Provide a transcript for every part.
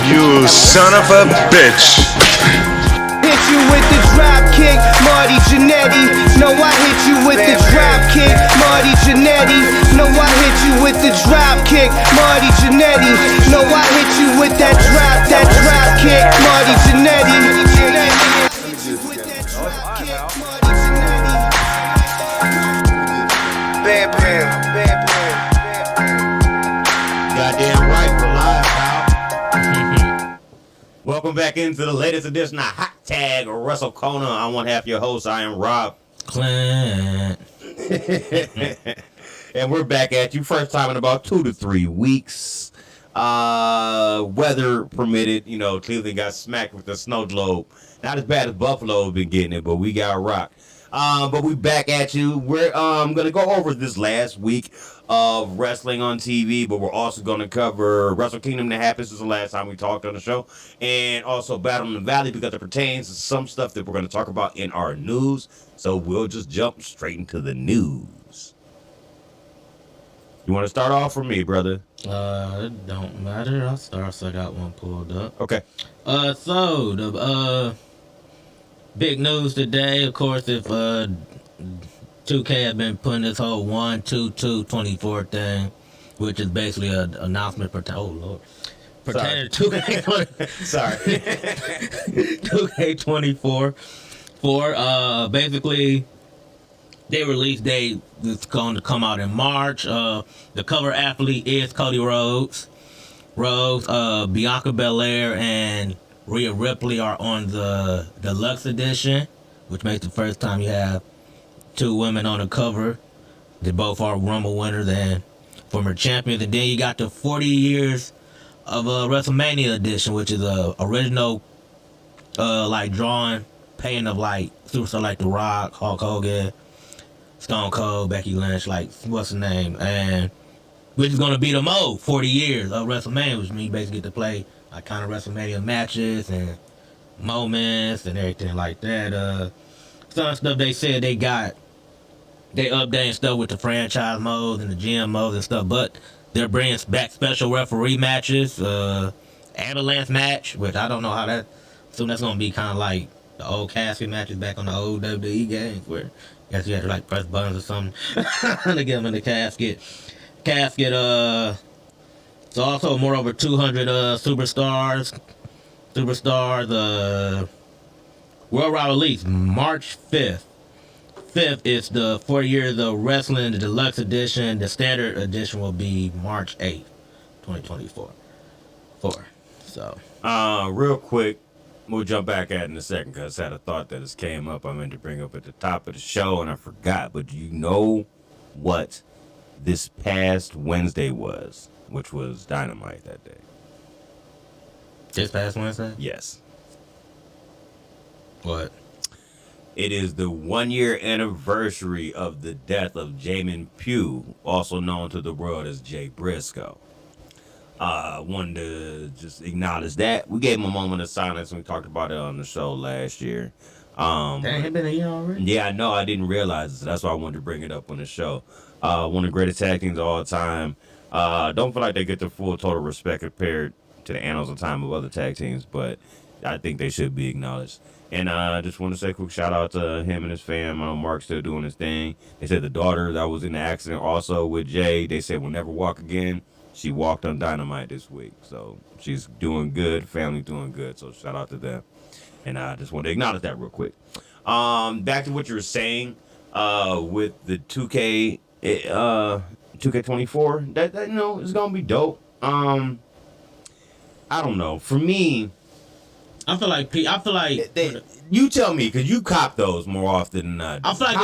You son of a bitch. Hit you with the drop kick, Marty Jannetty. No, I hit you with the drop kick, Marty Jannetty. No, I hit you with the drop kick, Marty Jannetty. No, I hit you with that drop kick, Marty Jannetty. Bam, bam, bam, bam. Goddamn right, we're live, pal. Welcome back into the latest edition of Hot Tag Wrestle Corner. I'm one half your host. I am Rob Clint. And we're back at you first time in about 2 to 3 weeks. Weather permitted, you know, Cleveland got smacked with the snow globe. Not as bad as Buffalo have been getting it, but we got rocked. But we back at you. We're gonna go over this last week of wrestling on TV, but we're also gonna cover Wrestle Kingdom that happened since the last time we talked on the show, and also Battle in the Valley because it pertains to some stuff that we're gonna talk about in our news. So we'll just jump straight into the news. You want to start off for me, brother? It don't matter. I'll start. So I got one pulled up. Okay. So the big news today, of course, if 2K had been putting this whole 1-2-2-24 thing, which is basically an announcement for pertaining to 2K. Sorry. 2K24. Basically, their release date is going to come out in March. The cover athlete is Cody Rhodes. Bianca Belair and Rhea Ripley are on the deluxe edition, which makes the first time you have two women on the cover. They both are Rumble winners and former champions. And then you got the 40 years of WrestleMania edition, which is a original like drawing painting of like superstars like The Rock, Hulk Hogan, Stone Cold, Becky Lynch, like what's the name, and which is gonna be the mode 40 years of WrestleMania, which means you basically get to play like kind of WrestleMania matches and moments and everything like that. Some stuff they said they updating stuff with the franchise modes and the GM modes and stuff, but they're bringing back special referee matches, ambulance match, which I don't know how that. So that's gonna be kind of like the old casket matches back on the old WWE games, where I guess you had to like press buttons or something to get them in the casket. So also more over 200 superstars. World Wide Release March 5th. 5th is the 4 years of wrestling, the deluxe edition. The standard edition will be March 8th, 2024. So. Real quick, we'll jump back at it in a second because I had a thought that just came up. I meant to bring up at the top of the show and I forgot. But you know what this past Wednesday was, which was Dynamite that day. This past Wednesday? Yes. What? It is the 1 year anniversary of the death of Jamin Pugh, also known to the world as Jay Briscoe. Wanted to just acknowledge that. We gave him a moment of silence when we talked about it on the show last year. Dang, it been a year already? Yeah, I know. I didn't realize it. So that's why I wanted to bring it up on the show. One of the greatest tag teams of all time. Don't feel like they get the full total respect compared to the annals of time of other tag teams, but I think they should be acknowledged. And I just want to say a quick shout out to him and his fam. Mark's still doing his thing. They said the daughter that was in the accident also with Jay, they said will never walk again. She walked on Dynamite this week. So she's doing good. Family's doing good. So shout out to them. And I just want to acknowledge that real quick. Back to what you were saying with the 2K24. That you know, it's going to be dope. I don't know. For me, I feel like you tell me because you cop those more often than not. I feel like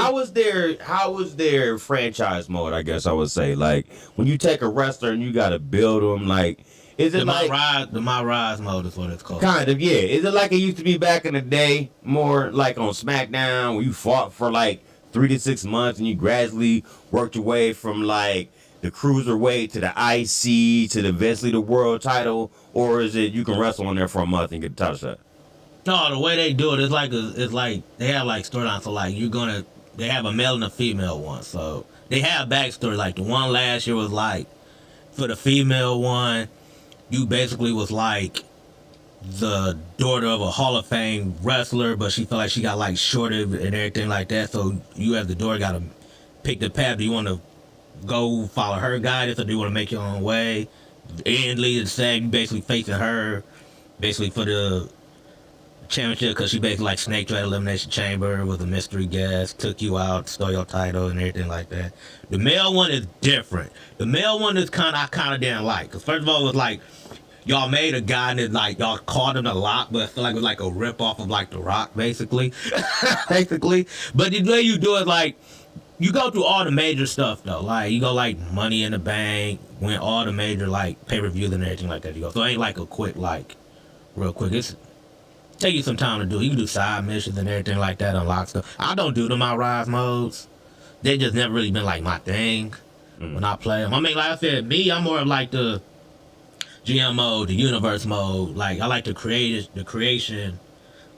how was their franchise mode? I guess I would say like when you take a wrestler and you got to build them. Like, is it like My Rise mode is what it's called? Kind of, yeah. Is it like it used to be back in the day, more like on SmackDown where you fought for like 3 to 6 months and you gradually worked your way from like the cruiserweight to the IC to eventually the world title, or is it you can wrestle on there for a month and get the title shot? No, the way they do it is like they have like storylines. So like they have a male and a female one. So they have backstory. Like the one last year was like for the female one, you basically was like the daughter of a Hall of Fame wrestler, but she felt like she got like shorted and everything like that. So you as the daughter got to pick the path. Do you want to go follow her guidance, or do you want to make your own way? And lead the same, you basically facing her, basically for the championship, because she basically like snaked you at Elimination Chamber with a mystery guest, took you out, stole your title and everything like that. The male one is different. The male one is I kind of didn't like, because first of all, it was like, y'all made a guy and it, like, y'all called him The Rock, but I feel like it was like a rip off of like The Rock, basically. Basically. But the way you do it, like, you go through all the major stuff though. Like, you go like Money in the Bank, win all the major like pay-per-views and everything like that. You go. So it ain't like a quick, like, real quick. It's take you some time to do. You can do side missions and everything like that, unlock stuff. I don't do them out rise modes. They just never really been like my thing when I play them. I mean, like I said, me, I'm more of like the GM mode, the universe mode. Like, I like the creation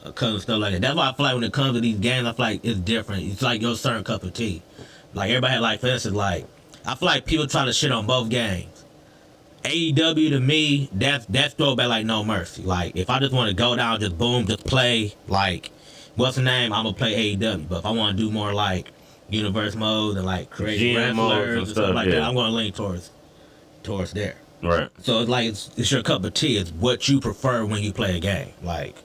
of stuff like that. That's why I feel like when it comes to these games, I feel like it's different. It's like your certain cup of tea. Like, everybody had, like, for instance, like, I feel like people try to shit on both games. AEW to me, that's throwback like No Mercy. Like, if I just want to go down, just boom, just play, like, what's the name? I'm gonna play AEW. But if I want to do more like universe mode and like create wrestlers and stuff like that, I'm gonna lean towards there. Right. So it's like it's your cup of tea. It's what you prefer when you play a game. Like,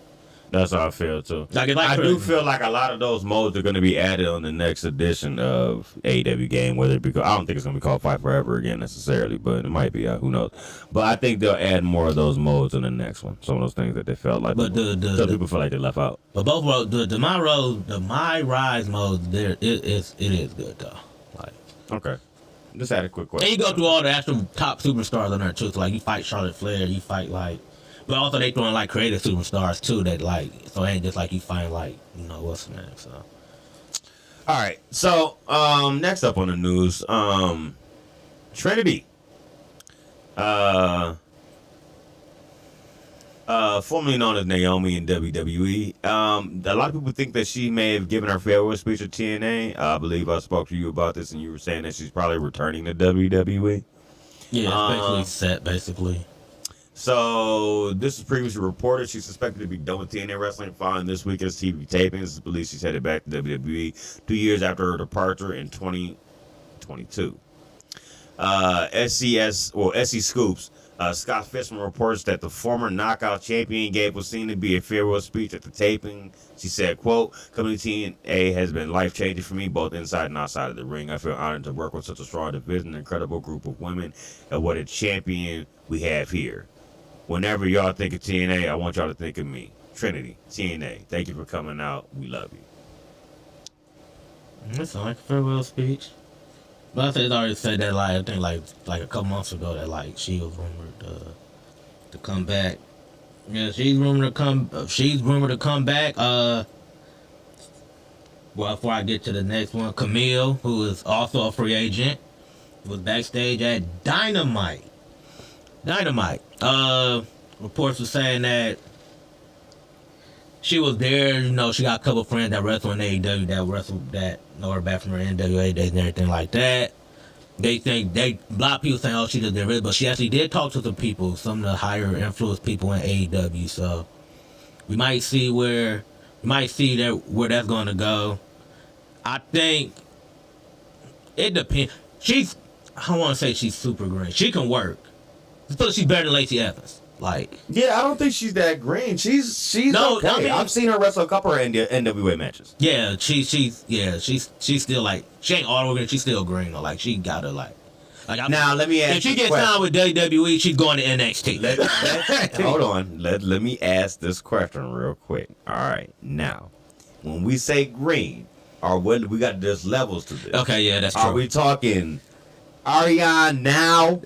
that's how I feel too. Like I do feel like a lot of those modes are going to be added on the next edition of AEW game. Whether it be I don't think it's going to be called Fight Forever again necessarily, but it might be. Who knows? But I think they'll add more of those modes in the next one. Some of those things that they felt like, but some people feel like they left out. But both modes, the My Rise mode, it is good though. Like, okay. Just had a quick question. And you go through all the actual top superstars on there too. So like, you fight Charlotte Flair, you fight like. But also they throwing like creative superstars too that like, so it ain't just like you find like, you know, what's the name, so. All right. So, next up on the news, Trinity. Formerly known as Naomi in WWE. A lot of people think that she may have given her farewell speech at TNA. I believe I spoke to you about this and you were saying that she's probably returning to WWE. Yeah, it's basically set, basically. So, this is previously reported. She's suspected to be done with TNA wrestling following this weekend's TV tapings. It's believed she's headed back to WWE 2 years after her departure in 2022. SC Scoops. Scott Fishman reports that the former knockout champion gave what seemed to be a farewell speech at the taping. She said, quote, "Coming to TNA has been life-changing for me, both inside and outside of the ring. I feel honored to work with such a strong division, an incredible group of women, and what a champion we have here. Whenever y'all think of TNA, I want y'all to think of me. Trinity, TNA, thank you for coming out. We love you." That's like a farewell speech. But I think it's already said that, like, I think like a couple months ago that like she was rumored to come back. Yeah, she's rumored to come back. Well, before I get to the next one, Camille, who is also a free agent, was backstage at Dynamite. Reports were saying that she was there. You know, she got a couple friends that wrestle in AEW that know her back from her NWA days and everything like that. A lot of people saying, oh, she just did it, but she actually did talk to some people, some of the higher influence people in AEW. So we might see where that's going to go. I think it depends. I don't want to say she's super green. She can work. She's better than Lacey Evans. Like, yeah, I don't think she's that green. She's okay. I mean, I've seen her wrestle a couple of NWA matches. Yeah, she's still like, she ain't all green. She's still green though. Like, she gotta like. Now let me ask. If she gets signed with WWE, she's going to NXT. Hold on. Let me ask this question real quick. All right. Now, when we say green, or when we got there's levels to this. Okay, yeah, that's true. Are we talking Ariane now?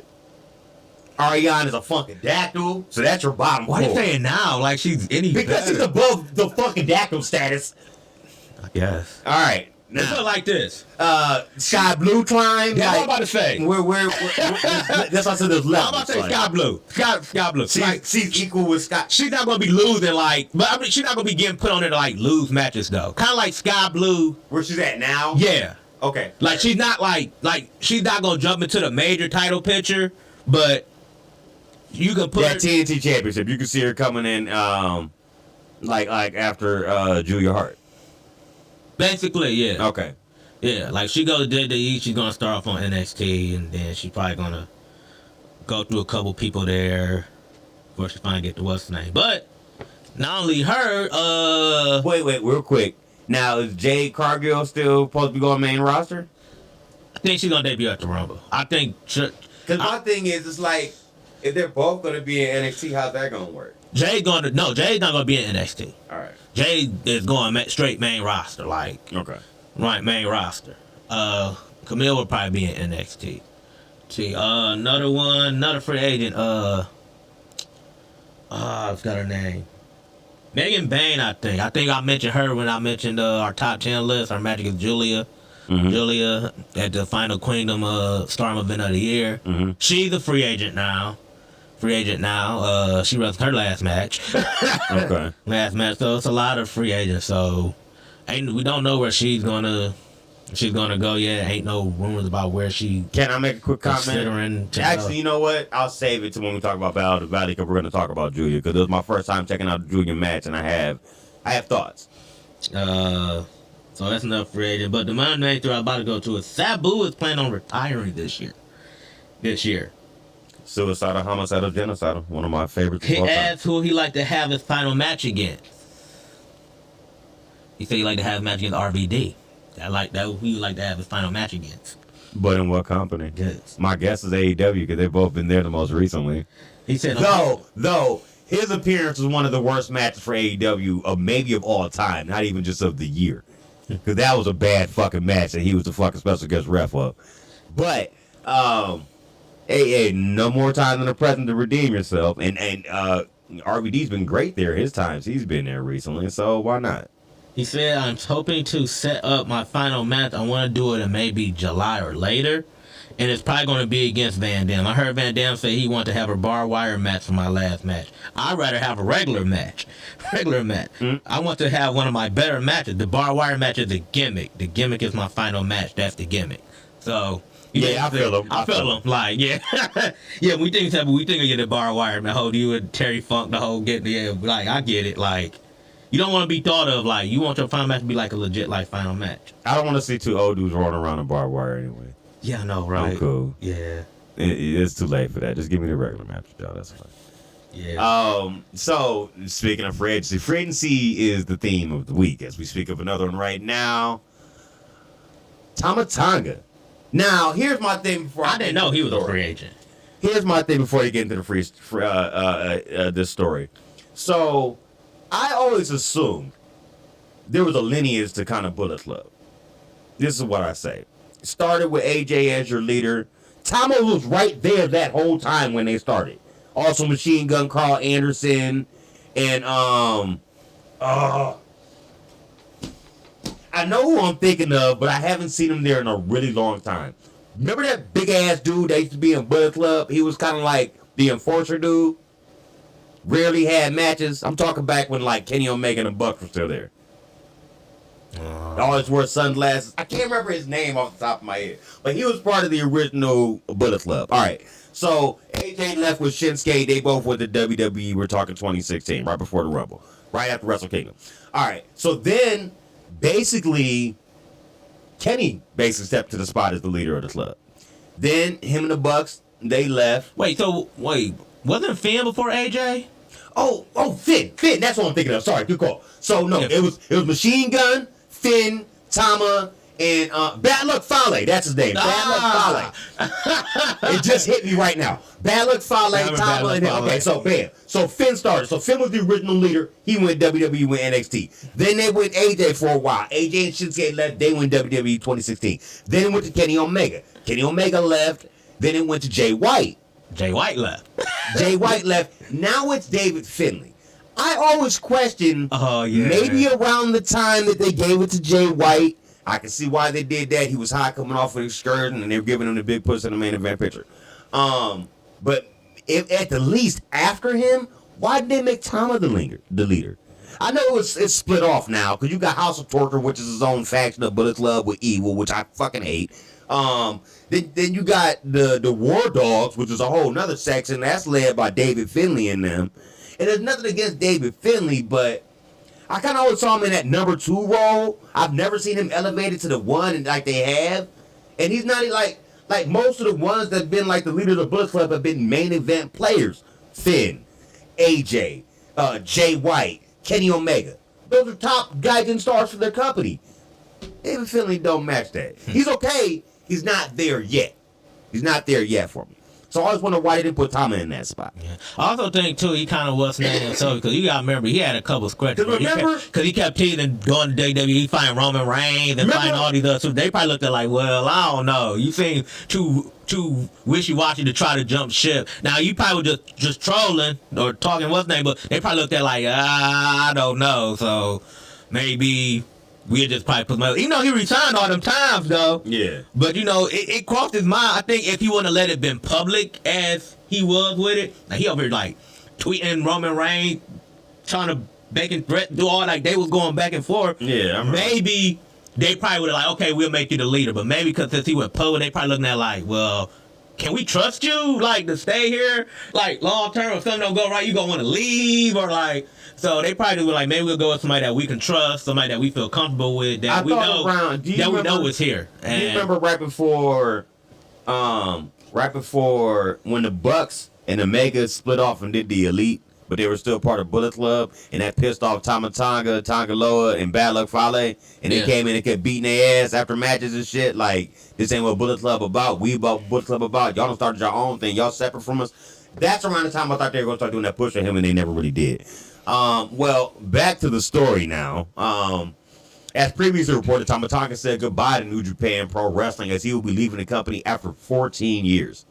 Ariane is a fucking dactyl, so that's your bottom. Why are you saying now? Like she's any because better? she's above the fucking dactyl status. I guess. All right. Now, it's like this. Sky blue climb. Yeah, like, I'm about to say. We're that's why I said there's levels. I'm about to say sky blue. Sky blue. She's equal with Sky. She's not gonna be losing but I mean she's not gonna be getting put on there to like lose matches though. Kind of like Sky Blue. Where she's at now? Yeah. Okay. Like she's not like she's not gonna jump into the major title picture, but You can put that TNT Championship. You can see her coming in, like after Julia Hart. Basically, yeah. Okay. Yeah, like she goes to WWE, she's gonna start off on NXT, and then she's probably gonna go through a couple people there before she finally get to what's the name. But not only her, Wait, real quick. Now is Jade Cargill still supposed to be going main roster? I think she's gonna debut at the Rumble. I think Because my thing is, it's like if they're both gonna be in NXT, how's that gonna work? Jade's not gonna be in NXT. All right. Jade is going straight main roster, like Okay. right main roster. Camille will probably be in NXT. See, another free agent. I forgot her name. Megan Bain, I think. I think I mentioned her when I mentioned our top 10 list. Our match against Julia. Mm-hmm. Julia at the Final Kingdom Storm Event of the Year. Mm-hmm. She's a free agent now. She wrestled her last match. Okay. Last match. So it's a lot of free agents. So we don't know where she's gonna go yet. Ain't no rumors about where she. Can I make a quick comment? Considering to Actually, you know what? I'll save it to when we talk about Battle of the Valley because we're going to talk about Julia because it was my first time checking out the Julia match and I have thoughts. So that's enough free agent. But the Monday Night I'm about to go to is Sabu is planning on retiring this year. Suicidal, homicidal, genocidal. One of my favorites. He of all time. asked who he like to have his final match against. He said he like to have a match against RVD. Who he like to have his final match against. But in what company? Yes. My guess is AEW because they've both been there the most recently. He said Though his appearance was one of the worst matches for AEW, maybe of all time, not even just of the year. Because that was a bad fucking match and he was the fucking special guest ref of. But, hey, no more time than the present to redeem yourself. And RVD's been great there his times. He's been there recently, so why not? He said, I'm hoping to set up my final match. I want to do it in maybe July or later. And it's probably going to be against Van Dam. I heard Van Dam say he wanted to have a barbed wire match for my last match. I'd rather have a regular match. I want to have one of my better matches. The barbed wire match is a gimmick. The gimmick is my final match. That's the gimmick. So... Yeah, I feel him. I feel him. Like, yeah. Yeah, we think of the barbed wire, man. Hold you and Terry Funk, the whole like, I get it. Like, you don't want to be thought of like, you want your final match to be like a legit, like, final match. I don't want to see two old dudes rolling around a barbed wire anyway. Yeah, I know, right? I'm cool. Yeah. It's too late for that. Just give me the regular match, y'all. That's fine. Yeah. So, speaking of free agency is the theme of the week as we speak of another one right now. Tama Tonga. Now, here's my thing before I didn't know he was a free agent. Here's my thing before you get into the this story. So, I always assumed there was a lineage to kind of Bullet Club. This is what I say. Started with AJ as your leader. Tama was right there that whole time when they started. Also, Machine Gun Carl Anderson and I know who I'm thinking of, but I haven't seen him there in a really long time. Remember that big ass dude that used to be in Bullet Club? He was kind of like the enforcer dude. Rarely had matches. I'm talking back when like Kenny Omega and the Bucks were still there. Always wore sunglasses. I can't remember his name off the top of my head, but he was part of the original Bullet Club. All right. So AJ left with Shinsuke. They both went to WWE. We're talking 2016, right before the Rumble, right after Wrestle Kingdom. All right. So then, basically, Kenny basically stepped to the spot as the leader of the club. Then him and the Bucks, they left. Wait, wasn't Finn before AJ? Oh, Finn. That's what I'm thinking of. Sorry, good call. So no, it was Machine Gun, Finn, Tama, and Bad Luck Fale. That's his name. Bad Luck Fale. It just hit me right now. Bad Luck Fale, Tama, and him. Okay, so bam. So Finn started. So Finn was the original leader. He went WWE, went NXT. Then they went AJ for a while. AJ and Shinsuke left. They went WWE 2016. Then it went to Kenny Omega. Kenny Omega left. Then it went to Jay White. Jay White left. Jay White left. Now it's David Finlay. I always question, maybe around the time that they gave it to Jay White, I can see why they did that. He was high coming off an excursion, and they were giving him the big push in the main event picture. But if at the least after him, why did they make Tama the leader? I know it's split off now, because you got House of Torture, which is his own faction of Bullet Club with Evil, which I fucking hate. Then you got the War Dogs, which is a whole nother section that's led by David Finley and them. And there's nothing against David Finley, but I kind of always saw him in that number 2 role. I've never seen him elevated to the 1 like they have. And he's not like most of the ones that've been like the leader of the Bullet Club have been main event players. Finn, AJ, Jay White, Kenny Omega. Those are top guiding stars for their company. David Finley don't match that. He's okay. He's not there yet. He's not there yet for me. So I always wonder why they didn't put Tama in that spot. Yeah. I also think, too, he kind of was named himself because you got to remember, he had a couple scratches. Because he kept teasing going to WWE, fighting Roman Reigns and fighting all these others. They probably looked at like, well, I don't know. You seem too wishy-washy to try to jump ship. Now, you probably were just trolling or talking what's name, but they probably looked at like, I don't know. So maybe we'll just probably put my... You know, he resigned all them times, though. Yeah. But, you know, it crossed his mind. I think if he wouldn't have let it been public as he was with it, like he over here, like, tweeting Roman Reigns, trying to bake and threat, do all, like, they was going back and forth. Yeah, I maybe they probably would have, like, okay, we'll make you the leader. But maybe because since he went public, they probably looking at, like, well, can we trust you, like, to stay here, like, long term? If something don't go right, you gonna want to leave, or, like... So they probably were like, maybe we'll go with somebody that we can trust, somebody that we feel comfortable with, that we know is here. And do you remember right before when the Bucks and Omega split off and did the Elite, but they were still part of Bullet Club, and that pissed off Tama Tonga, Loa, and Bad Luck Fale, and they came in and kept beating their ass after matches and shit. Like, this ain't what Bullet Club about. We about Bullet Club about. Y'all done started your own thing. Y'all separate from us. That's around the time I thought they were gonna start doing that push for him, and they never really did. Well, back to the story now. As previously reported, Tama Tonga said goodbye to New Japan Pro Wrestling as he will be leaving the company after 14 years.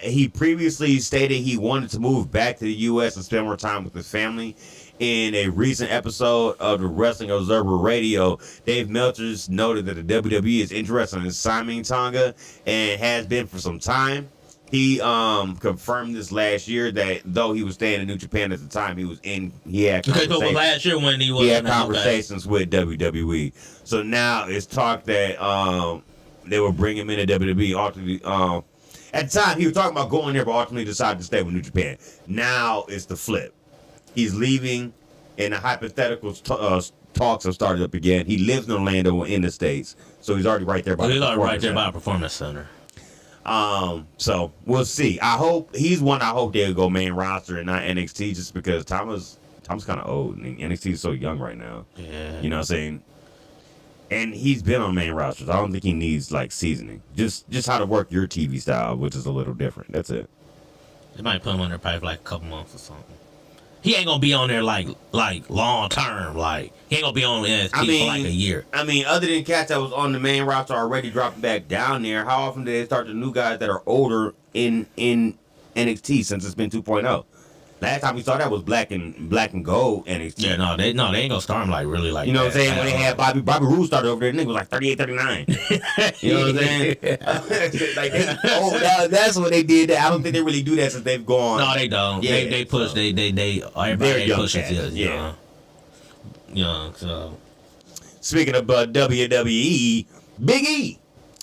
He previously stated he wanted to move back to the U.S. and spend more time with his family. In a recent episode of the Wrestling Observer Radio, Dave Meltzer's noted that the WWE is interested in signing Tonga and has been for some time. He confirmed this last year that though he was staying in New Japan at the time, he had conversations. Last year when he was he had conversations with WWE. So now it's talk that they will bring him into WWE. Ultimately, at the time he was talking about going there, but ultimately decided to stay with New Japan. Now it's the flip. He's leaving, and the hypothetical talks have started up again. He lives in Orlando in the States, so he's already right there by the Performance Center. So we'll see. I hope they'll go main roster and not NXT, just because Tom's kind of old and NXT is so young right now. Yeah. You know what I'm saying? And he's been on main rosters. I don't think he needs like seasoning. Just how to work your TV style, which is a little different. That's it. They might put him on there probably for like a couple months or something. He ain't gonna be on there like long term. Like he ain't gonna be on NXT for like a year. I mean, other than cats that was on the main roster already dropping back down there, how often do they start the new guys that are older in NXT since it's been 2.0? Last time we saw that was black and gold NXT. Yeah, no, they ain't gonna start him like really like. You know what I'm saying? When they had Bobby Roode started over there, the nigga was like 38, 39. You know what I'm saying? That's what they did. I don't think they really do that since they've gone. No, they don't. Yeah, they push. They everybody pushes. Yeah. So. Speaking of WWE, Big E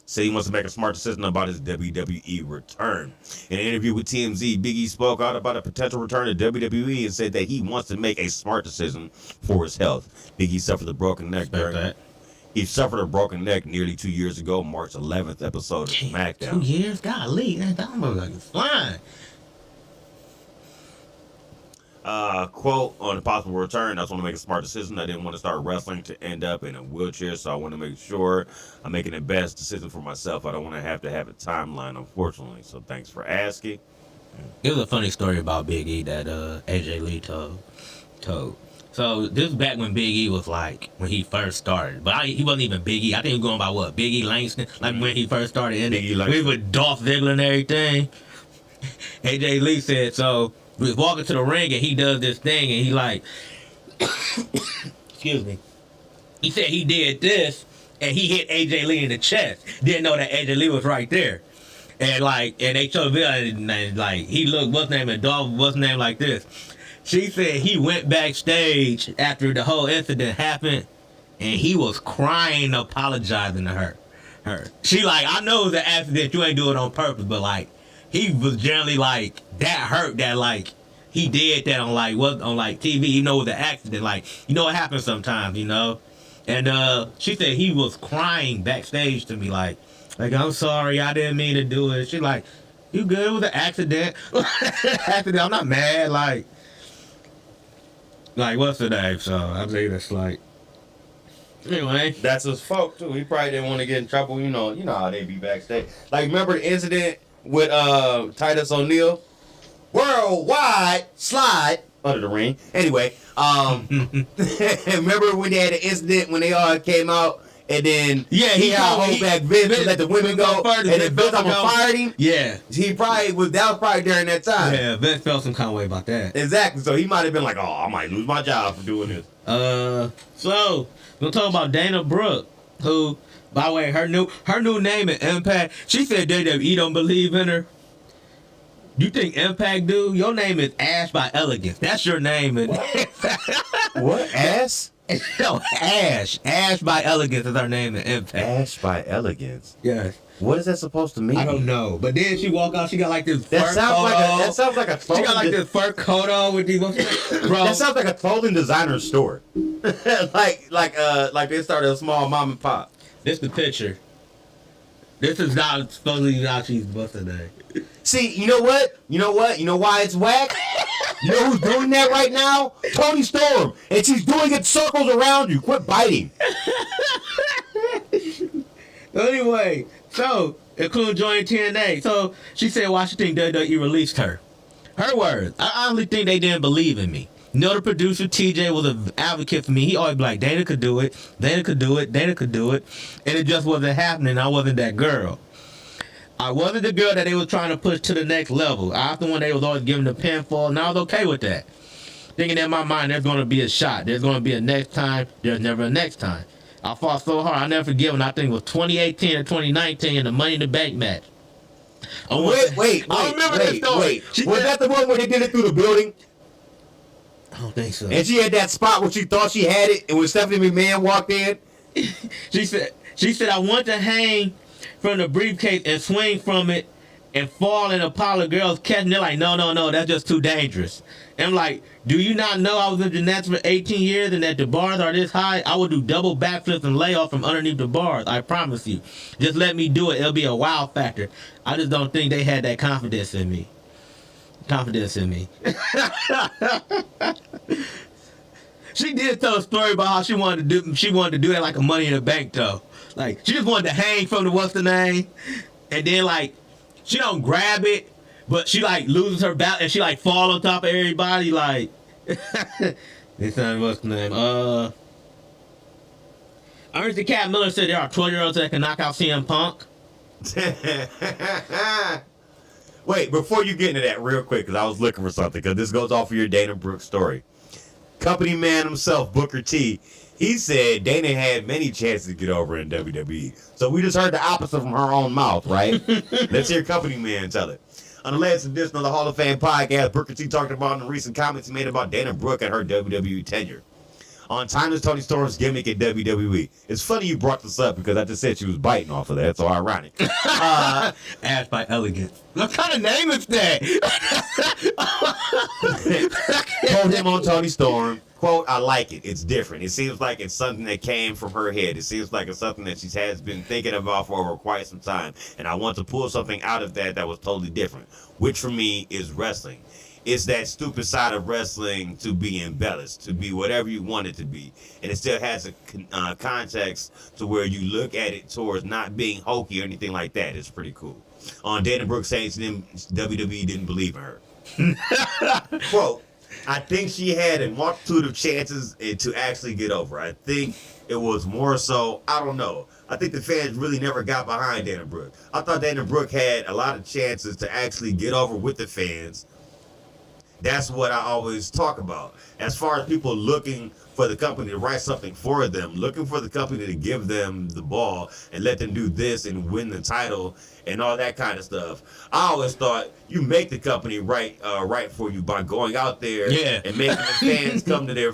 said he wants to make a smart decision about his WWE return. In an interview with TMZ, Big E spoke out about a potential return to WWE and said that he wants to make a smart decision for his health. Big E suffered a broken neck He suffered a broken neck nearly 2 years ago, March 11th episode of SmackDown. 2 years? Golly, that like it's flying. Quote on a possible return, I just want to make a smart decision. I didn't want to start wrestling to end up in a wheelchair, so I want to make sure I'm making the best decision for myself. I don't want to have a timeline, unfortunately, so thanks for asking. It was a funny story about Big E that AJ Lee told. So this was back when Big E was like, when he first started. But he wasn't even Big E. I think he was going by what? Big E Langston? Like when he first started in it. We with Dolph Ziggler and everything. AJ Lee said, so we was walking to the ring and he does this thing and he like, excuse me. He said he did this and he hit AJ Lee in the chest. Didn't know that AJ Lee was right there. And they showed the video and like, he looked, what's name, and Dolph, what's name like this. She said he went backstage after the whole incident happened and he was crying, apologizing to her. her. She like, I know it was an accident. You ain't do it on purpose, but like, he was generally like that hurt that like he did that on like TV. You know, it was an accident. Like, you know, it happens sometimes. You know, and she said he was crying backstage to me like I'm sorry, I didn't mean to do it. She like, you good? It was an accident. Accident. I'm not mad. Like what's the name? So I think that's like. Anyway, that's his fault too. He probably didn't want to get in trouble. You know how they be backstage. Like, remember the incident with Titus O'Neil? Worldwide slide under the ring. Anyway, remember when they had an incident when they all came out and then he had to hold back Vince to let the women go, and then Vince almost fired him. Yeah, that was probably during that time. Yeah, Vince felt some kind of way about that. Exactly. So he might have been like, oh, I might lose my job for doing this. So we're gonna talk about Dana Brooke, who, by the way, her new name in Impact. She said WWE don't believe in her. You think Impact do? Your name is Ash by Elegance. That's your name. What? Ash? No, Ash. Ash by Elegance is her name in Impact. Ash by Elegance. Yes. What is that supposed to mean? I don't know. But then she walk out. She got like this that fur sounds coat like on. that sounds like a She got like this fur coat on with these. Bro, that sounds like a clothing designer store. like they started a small mom and pop. This the picture. This is not supposedly not she's busting that. See, you know what? You know why it's whack? You know who's doing that right now? Toni Storm. And she's doing it circles around you. Quit biting. Anyway, so, including joining TNA. So, she said why she think WWE released her. Her words. I honestly think they didn't believe in me. You know, the producer, TJ, was an advocate for me. He always be like, Dana could do it. Dana could do it. Dana could do it. And it just wasn't happening. I wasn't that girl. I wasn't the girl that they was trying to push to the next level. I was the one they was always giving the pinfall, and I was okay with that. Thinking in my mind, there's going to be a shot. There's going to be a next time. There's never a next time. I fought so hard. I never forget when I think it was 2018 or 2019 in the Money in the Bank match. Wait. I remember that story. Was that the one where they did it through the building? I don't think so. And she had that spot where she thought she had it, and when Stephanie McMahon walked in? She said, I want to hang from the briefcase and swing from it and fall in a pile of girls catching. They're like, no, that's just too dangerous. And I'm like, do you not know I was in gymnastics for 18 years and that the bars are this high? I would do double backflips and lay off from underneath the bars. I promise you. Just let me do it. It'll be a wow factor. I just don't think they had that confidence in me. She did tell a story about how she wanted to do that like a Money in the Bank though. Like, she just wanted to hang from the what's the name, and then like she don't grab it, but she like loses her balance and she like fall on top of everybody like. This time what's the name? Ernest the Cat Miller said there are 12-year-olds that can knock out CM Punk. Wait, before you get into that real quick, because I was looking for something, because this goes off of your Dana Brooke story. Company man himself, Booker T, he said Dana had many chances to get over in WWE. So we just heard the opposite from her own mouth, right? Let's hear Company man tell it. On the latest edition of the Hall of Fame podcast, Booker T talked about in the recent comments he made about Dana Brooke and her WWE tenure. On Timeless Toni Storm's gimmick at WWE. It's funny you brought this up because I just said she was biting off of that, so ironic. Ash by Elegance. What kind of name is that? Quote him on Toni Storm. Quote, I like it. It's different. It seems like it's something that came from her head. It seems like it's something that she has been thinking about for over quite some time. And I want to pull something out of that was totally different, which for me is wrestling. It's that stupid side of wrestling to be embellished, to be whatever you want it to be. And it still has a context to where you look at it towards not being hokey or anything like that. It's pretty cool. On Dana Brooke saying WWE didn't believe in her. Quote, I think she had a multitude of chances to actually get over. I think it was more so, I don't know. I think the fans really never got behind Dana Brooke. I thought Dana Brooke had a lot of chances to actually get over with the fans. That's what I always talk about. As far as people looking for the company to write something for them, looking for the company to give them the ball and let them do this and win the title and all that kind of stuff. I always thought you make the company right for you by going out there and making the fans come to their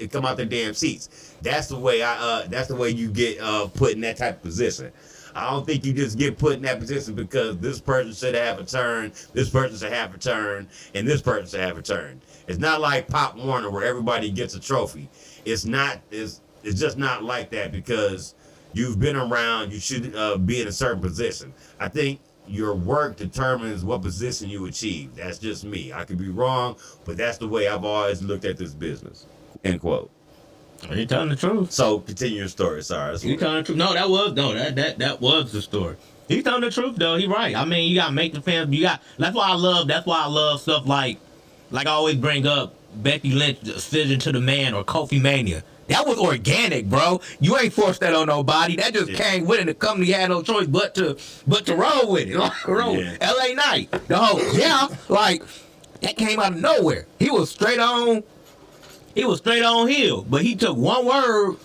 come out their damn seats. That's the way that's the way you get put in that type of position. I don't think you just get put in that position because this person should have a turn, this person should have a turn, and this person should have a turn. It's not like Pop Warner where everybody gets a trophy. It's just not like that because you've been around, you should be in a certain position. I think your work determines what position you achieve. That's just me. I could be wrong, but that's the way I've always looked at this business. End quote. Are you telling the truth? So continue your story. Sorry. You telling the truth? No, that was the story. He's telling the truth though. He right. I mean, you gotta make the fans. That's why I love stuff like I always bring up Becky Lynch's decision to the man or Kofi Mania. That was organic, bro. You ain't forced that on nobody. That just came with it. The company had no choice but to roll with it. LA Knight. The whole like that came out of nowhere. He was straight on heel, but he took one word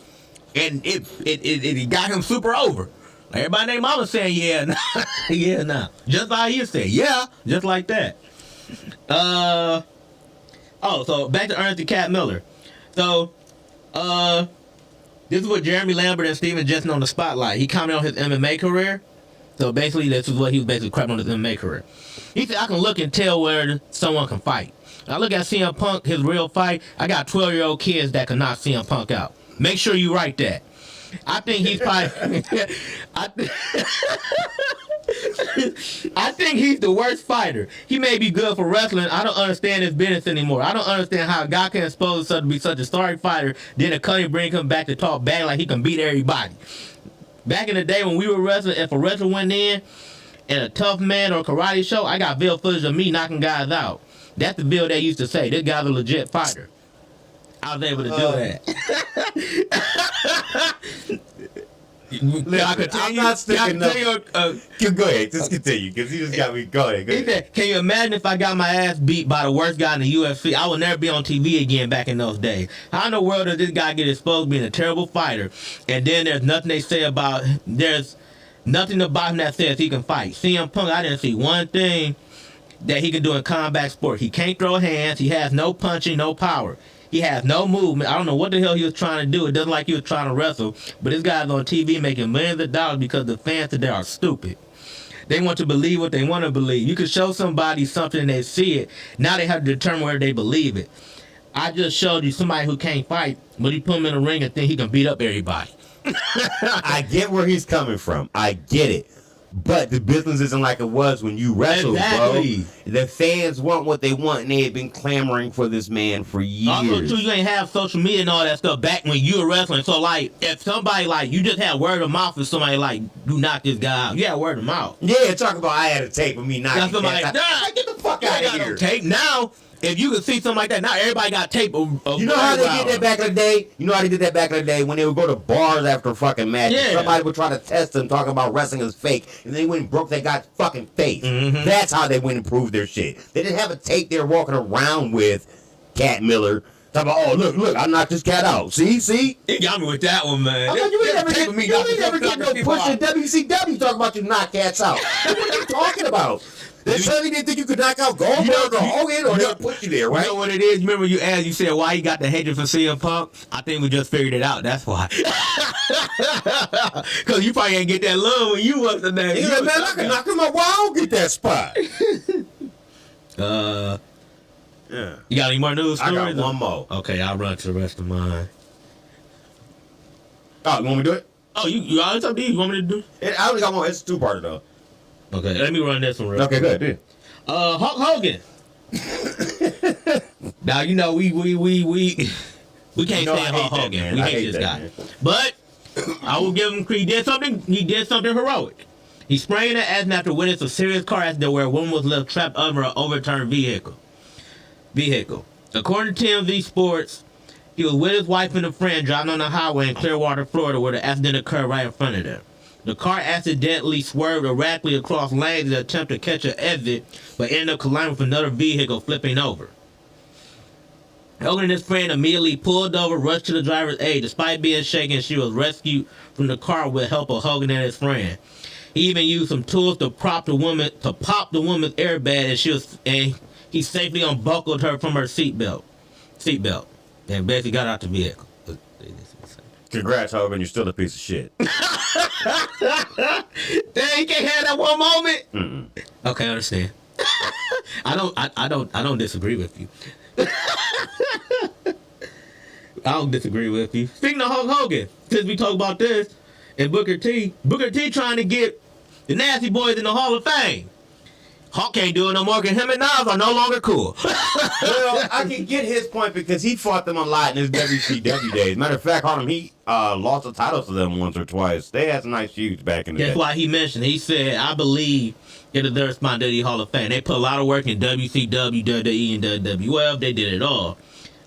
and it got him super over. Everybody named Mama saying nah. Just like you said, just like that. So back to Ernest the Cat Miller. So this is what Jeremy Lambert and Steven Jensen on the spotlight. He commented on his MMA career. So basically, this is what he was basically crapping on his MMA career. He said, I can look and tell where someone can fight. I look at CM Punk, his real fight. I got 12-year-old kids that can knock CM Punk out. Make sure you write that. I think he's probably... I think he's the worst fighter. He may be good for wrestling. I don't understand his business anymore. I don't understand how a guy can expose himself to be such a sorry fighter, then a company bring him back to talk bad like he can beat everybody. Back in the day when we were wrestling, if a wrestler went in a Tough Man or karate show, I got video footage of me knocking guys out. That's the bill they used to say. This guy's a legit fighter. I was able to do that. I'm not sticking up. Go ahead, just continue, because you just got me going. He said, can you imagine if I got my ass beat by the worst guy in the UFC? I would never be on TV again back in those days. How in the world does this guy get exposed being a terrible fighter, and then there's nothing there's nothing about him that says he can fight? CM Punk, I didn't see one thing that he can do in combat sport. He can't throw hands. He has no punching, no power. He has no movement. I don't know what the hell he was trying to do. It doesn't like he was trying to wrestle. But this guy's on TV making millions of dollars because the fans today are stupid. They want to believe what they want to believe. You can show somebody something and they see it. Now they have to determine whether they believe it. I just showed you somebody who can't fight, but you put him in a ring and think he can beat up everybody. I get where he's coming from. I get it. But the business isn't like it was when you wrestled, bro. The fans want what they want, and they have been clamoring for this man for years. Also, too, you ain't have social media and all that stuff back when you were wrestling. So, like, if somebody, like, you just had word of mouth if somebody, like, you knock this guy out. You had word of mouth. Yeah, talk about I had a tape of me knocking somebody out. Nah, get the fuck out of here. No tape. Now, if you could see something like that, now everybody got tape of you know how they did that back in the day? You know how they did that back in the day when they would go to bars after fucking matches? Yeah. Somebody would try to test them, talking about wrestling is fake, and they went and broke that guy's fucking face. Mm-hmm. That's how they went and proved their shit. They didn't have a tape they were walking around with Cat Miller. Talking about, oh, look, I knocked this cat out. See? He got me with that one, man. I mean, you ain't never get no push in WCW talking about you knock cats out. What are you talking about? They certainly didn't think you could knock out Goldberg or Hogan, or they'll put you there, right? You know what it is? Remember you said why he got the hatred for CM Punk? I think we just figured it out. That's why. Because you probably ain't get that love when you was the name. Yeah, man, I can knock him out. Why I don't get that spot? Yeah. You got any more news stories? I got one more. Okay, I'll run to the rest of mine. Oh, you want me to do it? Oh, you always up to you. You want me to do it? I only got one. It's a two-parter, though. Okay, let me run this one real quick. Okay, good. Hulk Hogan. Now, you know, we can't stand Hulk Hogan. We hate this guy. Man. But I will give him credit. He did something heroic. He sprang in the accident after witnessing a serious car accident where a woman was left trapped under an overturned vehicle. According to TMZ Sports, he was with his wife and a friend driving on the highway in Clearwater, Florida, where the accident occurred right in front of them. The car accidentally swerved erratically across lanes in an attempt to catch an exit, but ended up colliding with another vehicle, flipping over. Hogan and his friend immediately pulled over, rushed to the driver's aid. Despite being shaken, she was rescued from the car with help of Hogan and his friend. He even used some tools to pop the woman's airbag, and he safely unbuckled her from her seatbelt, and basically got out the vehicle. Congrats, Hogan. You're still a piece of shit. Dang, you can't have that one moment. Mm-mm. Okay, I understand. I don't disagree with you. I don't disagree with you. Speaking of Hulk Hogan, since we talk about this, and Booker T trying to get the Nasty Boys in the Hall of Fame. Hulk can't do it no more because him and Nas are no longer cool. Well, I can get his point because he fought them a lot in his WCW days. Matter of fact, Harlem Heat lost the titles to them once or twice. They had some nice feuds back in the day. That's why he mentioned. He said, I believe it is their responsibility Hall of Fame. They put a lot of work in WCW, WWE, and WWF. They did it all.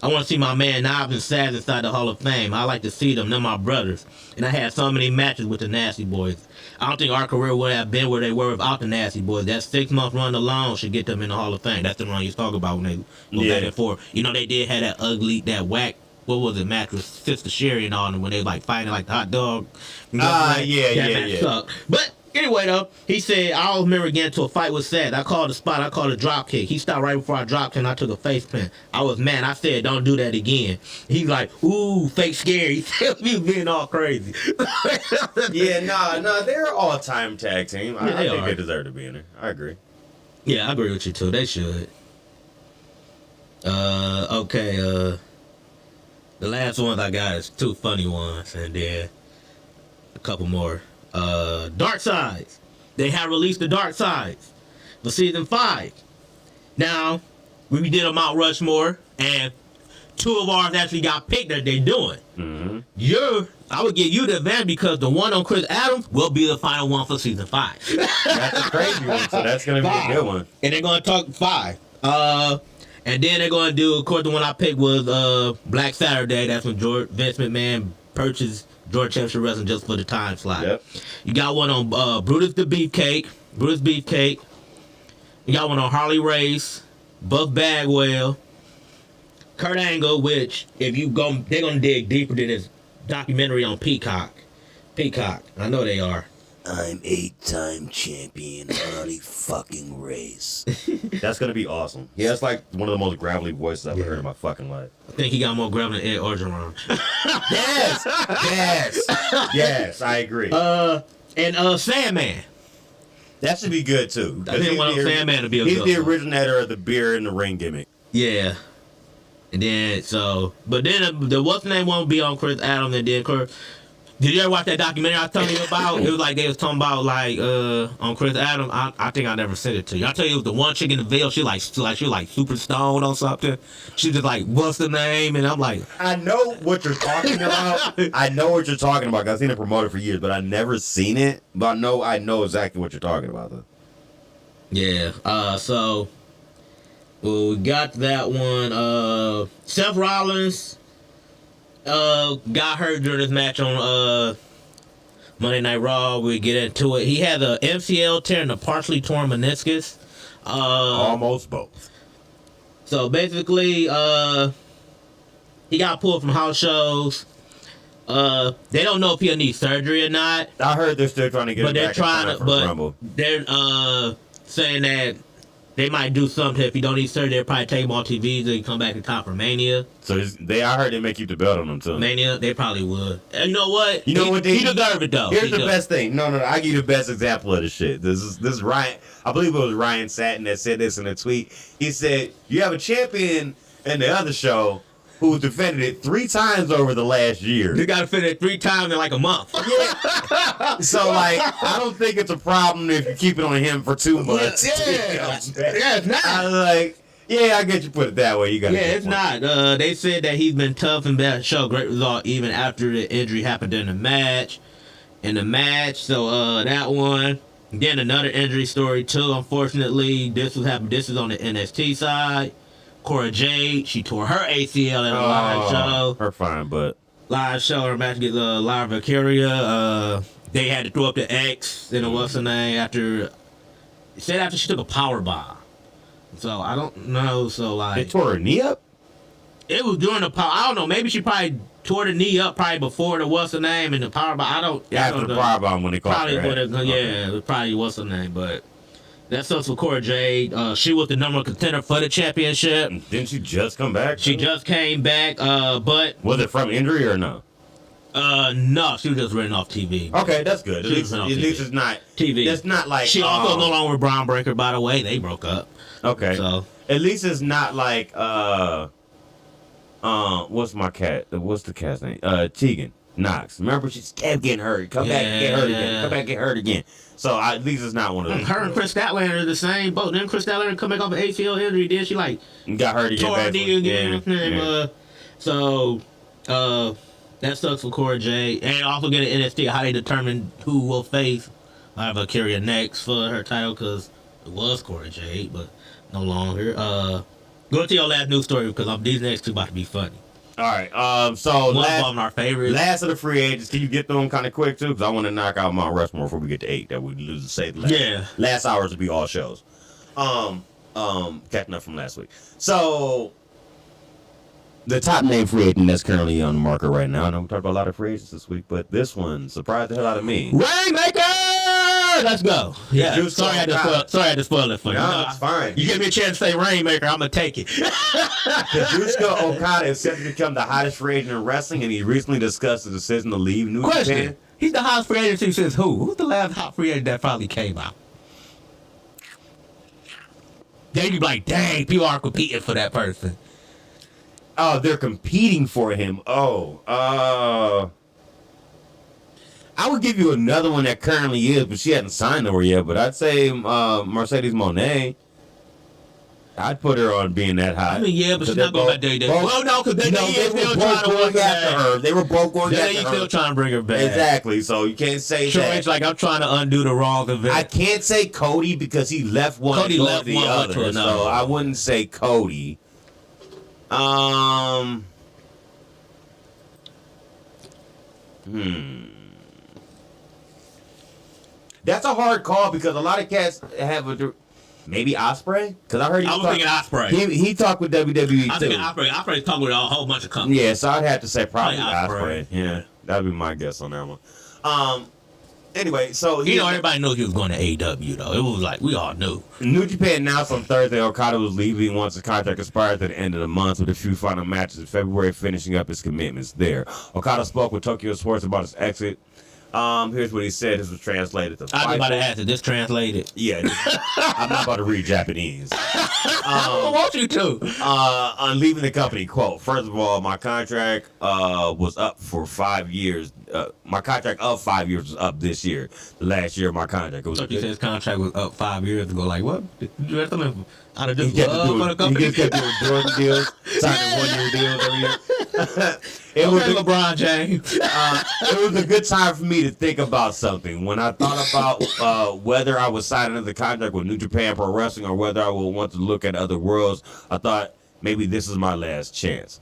I want to see my man Knobs and Saz inside the Hall of Fame. I like to see them. They're my brothers. And I had so many matches with the Nasty Boys. I don't think our career would have been where they were without the Nasty Boys. That 6-month run alone should get them in the Hall of Fame. That's the run you talk about when they go back and forth. You know, they did have that ugly, that whack, what was it, match with Sister Sherry and all them when they like fighting like the hot dog. Yeah. Sucked. But anyway, though, he said, I'll remember getting into a fight with Seth. I called a spot. I called a drop kick. He stopped right before I dropped him. I took a face plant. I was mad. I said, don't do that again. He's like, ooh, fake scary. He said, you being all crazy. Yeah, no, they're all-time tag team. I think they deserve to be in there. I agree. Yeah, I agree with you, too. They should. Okay, the last ones I got is 2 funny ones, and then a couple more. Dark Sides. They have released the Dark Sides for season 5. Now, we did a Mount Rushmore, and 2 of ours actually got picked that they're doing. Mm-hmm. I would give you the advantage because the one on Chris Adams will be the final one for season 5. That's a crazy one, so that's going to be a good one. And they're going to talk 5. And then they're going to do, of course, the one I picked was Black Saturday. That's when Vince McMahon purchased George Championship Wrestling just for the time slot. Yep. You got one on Brutus Beefcake. You got one on Harley Race, Buff Bagwell, Kurt Angle, which if you go, they're gonna dig deeper than this documentary on Peacock. I know they are. I'm 8-time champion Harley fucking Race. That's going to be awesome. Yeah, it's like one of the most gravelly voices I've ever heard in my fucking life. I think he got more grab than Ed Orgeron. Yes, I agree. And Sandman. That should be good, too. I didn't want Sandman to be a He's good the one. originator of the beer in the ring gimmick. Yeah. And then, but then the what's the name won't be on Chris Adams and then Chris. Did you ever watch that documentary I was telling you about? It was like they was talking about like on Chris Adams. I think I never sent it to you. I tell you, it was the one chick in the veil. She was like super stoned or something. She just like, what's the name? And I'm like, I know what you're talking about. I know what you're talking about. 'Cause I've seen it promoted for years, but I never seen it. But I know exactly what you're talking about though. yeah. Well, we got that one. Seth Rollins got hurt during this match on Monday Night Raw. We get into it. He had a MCL tear and a partially torn meniscus. Almost both. So basically, he got pulled from house shows. They don't know if he'll need surgery or not. I heard they're still trying to get But him they're back in time trying to. for the But Rumble. they're saying that they might do something. If he don't need surgery, they'll probably take him on TV so he can come back in time for Mania. So I heard they may keep the belt on him too. Mania, they probably would. And you know what? You know what? He deserve it though. Here's the best thing. No, I give you the best example of this shit. This is Ryan. I believe it was Ryan Satin that said this in a tweet. He said, "You have a champion in the other show who's defended it 3 times over the last year." You got to fit it 3 times in like a month. Yeah. So like, I don't think it's a problem if you keep it on him for 2 months. Yeah, it's not. I was like, yeah, I get you put it that way. You got. Yeah, it's not. They said that he's been tough and been show great result even after the injury happened in the match. So that one. Then another injury story too. Unfortunately, this was happened. This is on the NXT side. Cora Jade, she tore her ACL at a live show. Her fine, but Live show. Her match against Lara Valkyria. they had to throw up the X and what's her name after she took a power bomb. So I don't know. So They like tore her knee up? it was during the power. I don't know. Maybe she probably tore the knee up probably before the what's her name and the power bomb. I don't. Yeah, I after don't the know. power bomb when they caught Probably her. would have. Yeah, it was probably what's her name, but. That sucks for Cora Jade. She was the number one contender for the championship. Didn't she just come back? She just came back, but Was it from injury or no? no, she was just written off TV. Okay, that's good. At She least, was on at least TV. it's not TV. It's not like She also no longer with Braun Breaker, by the way. They broke up. Okay. So At least it's not like what's my cat? What's the cat's name? Tegan Knox. Remember, she kept getting hurt. Come back and get hurt again. Come back and get hurt again. So at least it's not one of those. her and Chris Statlander are the same boat. Then Chris Statlander come back off an ACL injury. Then she like Got hurt again. tore her knee again. Yeah. So that sucks for Cora Jade. And also get an NXT how they determine who will face Valkyria next for her title because it was Cora Jade, but no longer. Go to your last news story because these next two about to be funny. All right. So One of them our favorites. last of the free agents. Can you get through them kind of quick too? Because I want to knock out Mount Rushmore before we get to 8. That we lose to say the last. Yeah. Last hours will be all shows. Catching up from last week. So the top name free agent that's currently on the market right now. I know we talked about a lot of free agents this week, but this one surprised the hell out of me. Rainmaker! Let's go. Yeah. Juice Sorry, I had to spoil it for you. No, it's fine. You give me a chance to say Rainmaker, I'm gonna take it. Kazuchika Okada is set to become the hottest free agent in wrestling, and he recently discussed the decision to leave New Question: Japan. He's the hottest free agent since who? Who's the last hot free agent that finally came out? Then you be like, dang, people are competing for that person. Oh, they're competing for him. I would give you another one that currently is, but she hasn't signed nowhere yet. But I'd say Mercedes Moné. I'd put her on being that high. I mean, yeah, but she's not going back there. Well, no, because they were still both trying to going work after her. her. They were both going They after still her. trying to bring her back. Exactly. So you can't say Sure, that. it's like I'm trying to undo the wrong event. I can't say Cody because he left one Cody to go left to the one, went other. to another. So I wouldn't say Cody. That's a hard call because a lot of cats have maybe Ospreay. Because I heard I was thinking Ospreay. He talked with WWE I was too. thinking Ospreay. Ospreay's talking with a whole bunch of companies. Yeah, so I'd have to say probably Probably Ospreay. Yeah, that'd be my guess on that one. Anyway, so Everybody knew he was going to AEW though. It was like we all knew. New Japan announced on Thursday Okada was leaving once his contract expired at the end of the month with a few final matches in February, finishing up his commitments there. Okada spoke with Tokyo Sports about his exit. Here's what he said. This was translated to I was about to ask, is this translated? Yeah, I'm not about to read Japanese. I don't want you to. On leaving the company, quote, first of all, my contract was up for 5 years. My contract of 5 years was up this year. The last year of my contract. It was So you said his contract was up 5 years ago. Like, what? Did you have something out of this He kept love for the company? He just kept doing Jordan deals, signing 1 year deals every year. It was LeBron James. It was a good time for me to think about something. When I thought about whether I was signing the contract with New Japan Pro Wrestling or whether I would want to look at other worlds, I thought maybe this is my last chance.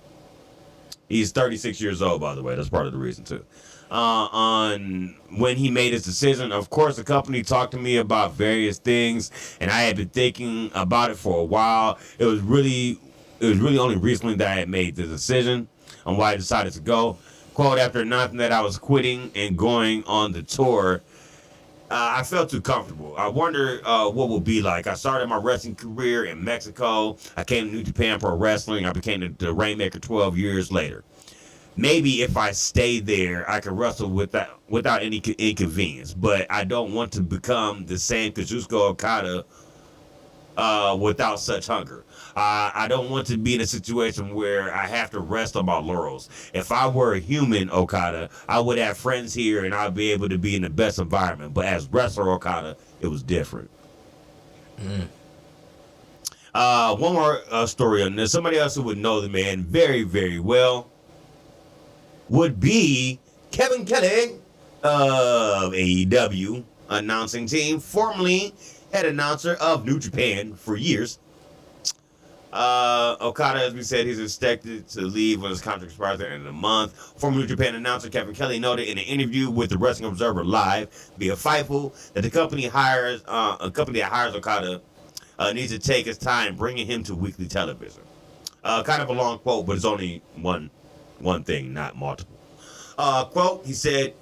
He's 36 years old, by the way. That's part of the reason, too. On when he made his decision, of course, the company talked to me about various things, and I had been thinking about it for a while. It was really only recently that I had made the decision on why I decided to go. Quote, after announcing that I was quitting and going on the tour, I felt too comfortable. I wonder what would be like. I started my wrestling career in Mexico. I came to New Japan Pro Wrestling. I became the Rainmaker 12 years later. Maybe if I stayed there, I could wrestle without any inconvenience. But I don't want to become the same Kazuchika Okada without such hunger. I don't want to be in a situation where I have to rest on my laurels. If I were a human Okada, I would have friends here and I'd be able to be in the best environment. But as wrestler Okada, it was different. One more story on this. Somebody else who would know the man very, very well would be Kevin Kelly of AEW announcing team, formerly head announcer of New Japan for years. Okada, as we said, he's expected to leave when his contract expires at the end of the month. Former New Japan announcer Kevin Kelly noted in an interview with the Wrestling Observer Live via Fightful that the company hires a company that hires Okada needs to take its time bringing him to weekly television. Kind of a long quote, but it's only one thing, not multiple. Quote, he said,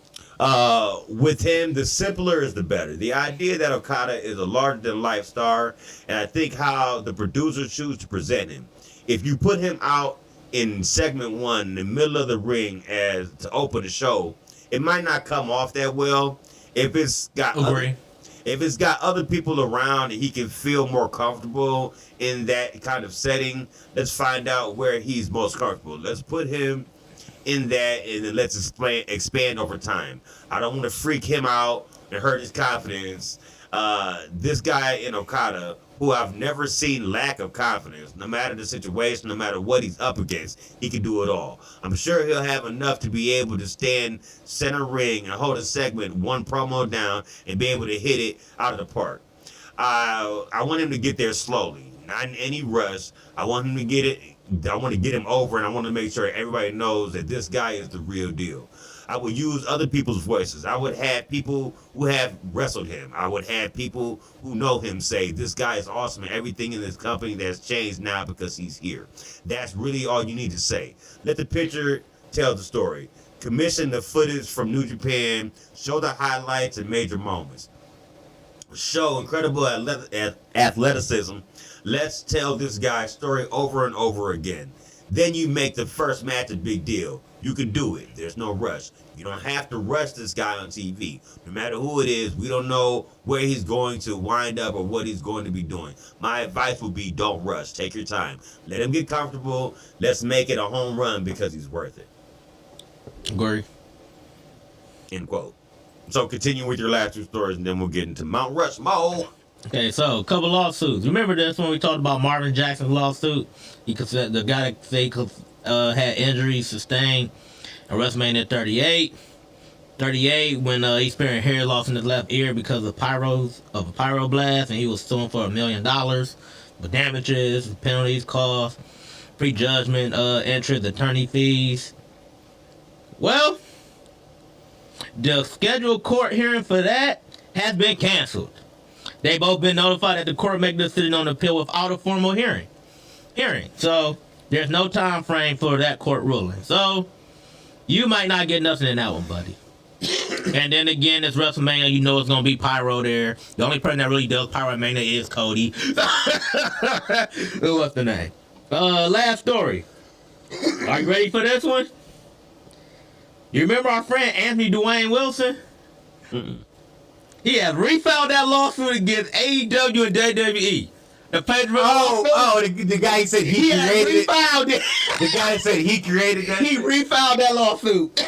with him, the simpler is the better. The idea that Okada is a larger-than-life star, and I think how the producers choose to present him. If you put him out in segment 1, in the middle of the ring, as to open the show, it might not come off that well. If it's got other people around and he can feel more comfortable in that kind of setting, let's find out where he's most comfortable. Let's put him in that, and then let's expand over time. I don't want to freak him out and hurt his confidence. This guy in Okada, who I've never seen lack of confidence, no matter the situation, no matter what he's up against, he can do it all. I'm sure he'll have enough to be able to stand center ring and hold a segment one promo down and be able to hit it out of the park. I want him to get there slowly, not in any rush. I want him to get it. I want to get him over, and I want to make sure everybody knows that this guy is the real deal. I would use other people's voices. I would have people who have wrestled him. I would have people who know him say, this guy is awesome, and everything in this company that's changed now because he's here. That's really all you need to say. Let the picture tell the story. Commission the footage from New Japan. Show the highlights and major moments. Show incredible athleticism. Let's tell this guy's story over and over again. Then you make the first match a big deal. You can do it. There's no rush. You don't have to rush this guy on TV. No matter who it is, we don't know where he's going to wind up or what he's going to be doing. My advice would be don't rush. Take your time. Let him get comfortable. Let's make it a home run because he's worth it. Agree. End quote. So continue with your last two stories, and then we'll get into Mount Rushmore. Okay, so a couple lawsuits. Remember this when we talked about Marvin Jackson's lawsuit? The guy that they had injuries sustained at WrestleMania 38. 38 when he experienced hair loss in his left ear because of a pyro blast, and he was suing for $1 million for damages, penalties, costs, prejudgment interest, attorney fees. Well, the scheduled court hearing for that has been canceled. They both been notified that the court make the decision on the appeal without a formal hearing. So there's no time frame for that court ruling. So you might not get nothing in that one, buddy. And then again, it's WrestleMania. You know it's gonna be pyro there. The only person that really does Pyromania is Cody. What's the name? Last story. Are you ready for this one? You remember our friend Anthony Dwayne Wilson? Mm-mm. He has refiled that lawsuit against AEW and WWE. The guy said he created it. Refiled it. The guy said he created that. He refiled that lawsuit.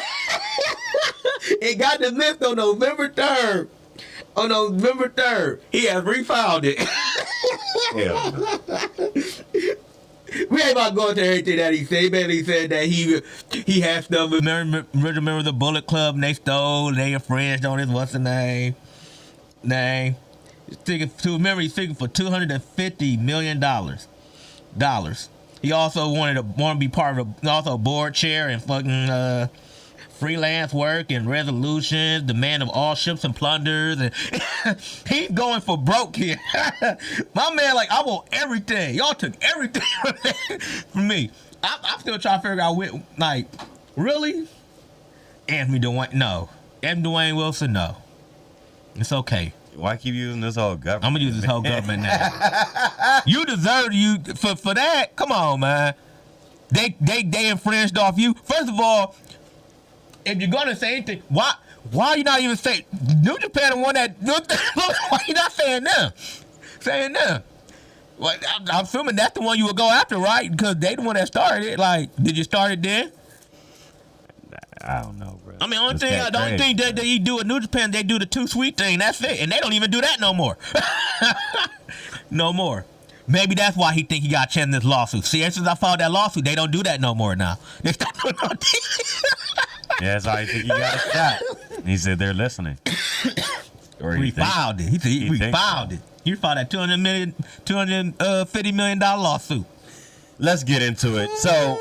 It got dismissed on November 3rd. On November 3rd, he has refiled it. Hell no. We ain't about to go into everything that he said. He basically said that he had stuff with remember the Bullet Club and they stole and they infringed on his what's the name. He's seeking for $250 million. He also wanted to be part of a board chair and fucking freelance work and resolutions, demand of all ships and plunders, and he's going for broke here. My man, I want everything. Y'all took everything from me. I'm still trying to figure out really? Anthony Dwayne Wilson, no. It's okay. Why keep using this whole government? I'm gonna use this whole government now. You deserve for that. Come on, man. They infringed off you. First of all, if you're gonna say anything, why are you not even saying New Japan the one that? Why you not saying them? Saying them? Well, I'm assuming that's the one you would go after, right? Because they the one that started it. Did you start it then? I don't know, bro. I mean, the only thing that they do at New Japan, they do the Too Sweet thing. That's it, and they don't even do that no more. No more. Maybe that's why he think he got a chance in this lawsuit. See, ever since I filed that lawsuit, they don't do that no more now. They start doing all this. Yeah, that's why he think he got a shot. He said they're listening. Or he filed it. He said he filed it. He filed that $250 million lawsuit. let's get into it. So,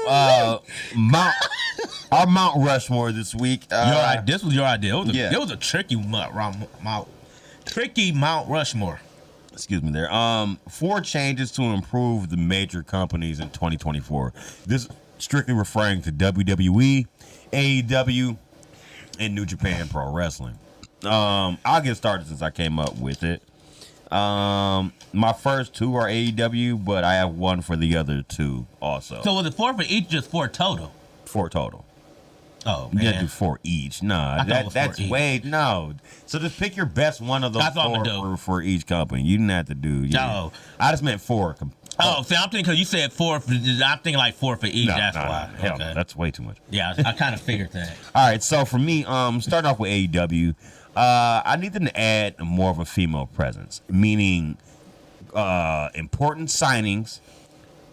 our Mount Rushmore this week. This was your idea. Yeah. It was a tricky Mount Rushmore. Excuse me there. 4 changes to improve the major companies in 2024. This strictly referring to WWE, AEW, and New Japan Pro Wrestling. I'll get started since I came up with it. My first 2 are AEW, but I have 1 for the other 2 also. So was it 4 for each, just 4 total? 4 total. Oh, You man. gotta do 4 each. Nah, I thought it was that's 4 each. way no. So just pick your best one of those That's what I'm 4 gonna do. for each company. You didn't have to do. No. I just meant 4. Oh, see, I'm thinking because you said 4. I'm thinking like 4 for each. That's why. Hell, Okay. that's way too much. Yeah, I kind of figured that. All right, so for me, starting off with AEW, I need them to add more of a female presence, meaning important signings,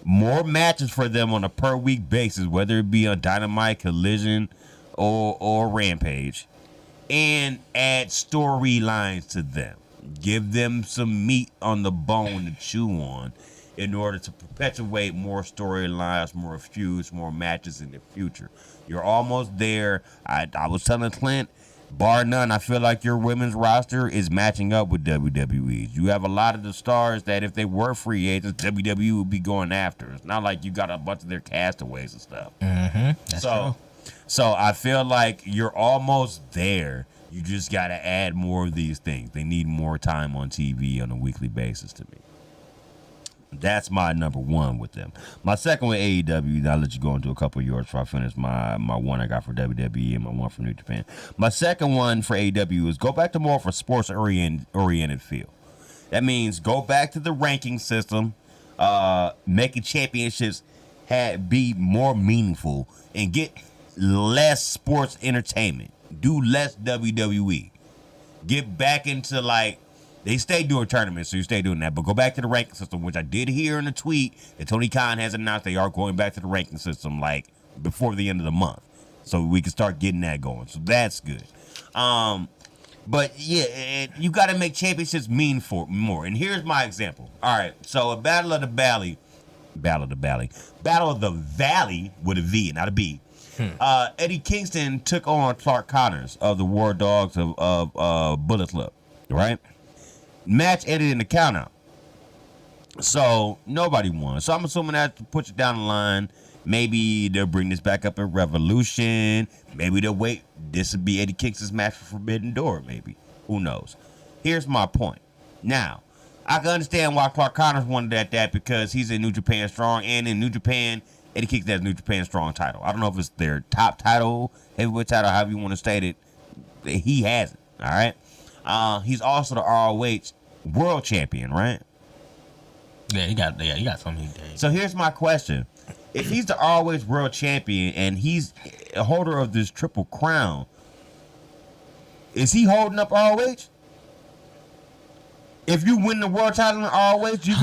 more matches for them on a per week basis, whether it be on Dynamite, Collision, or Rampage, and add storylines to them. Give them some meat on the bone to chew on in order to perpetuate more storylines, more feuds, more matches in the future. You're almost there. I was telling Clint, bar none, I feel like your women's roster is matching up with WWE's. You have a lot of the stars that if they were free agents, WWE would be going after. It's not like you got a bunch of their castaways and stuff. That's true. So I feel like you're almost there. You just got to add more of these things. They need more time on TV on a weekly basis to me. That's my number 1 with them. My second with AEW, I'll let you go into a couple of yours before I finish my 1 I got for WWE and my 1 for New Japan. My second one for AEW is go back to more of a sports-oriented feel. That means go back to the ranking system, making championships be more meaningful, and get less sports entertainment. Do less WWE. Get back into they stay doing tournaments, so you stay doing that. But go back to the ranking system, which I did hear in a tweet that Tony Khan has announced they are going back to the ranking system before the end of the month, so we can start getting that going. So that's good. But yeah, you got to make championships mean for more. And here's my example. All right, so a Battle of the Valley with a V, not a B. Eddie Kingston took on Clark Connors of the War Dogs of Bullet Club, right? Match ended in the countout. So nobody won. So I'm assuming that to put you down the line. Maybe they'll bring this back up in Revolution. Maybe they'll wait. This would be Eddie Kingston's match for Forbidden Door, maybe. Who knows? Here's my point. Now, I can understand why Clark Connors wanted that because he's in New Japan Strong, and in New Japan, Eddie Kingston has New Japan Strong title. I don't know if it's their top title, heavyweight title, however you want to state it. He has it, all right? He's also the ROH World Champion, right? Yeah, he got some heat. So here's my question. If he's the ROH World Champion and he's a holder of this Triple Crown, is he holding up ROH? If you win the world title in ROH, do you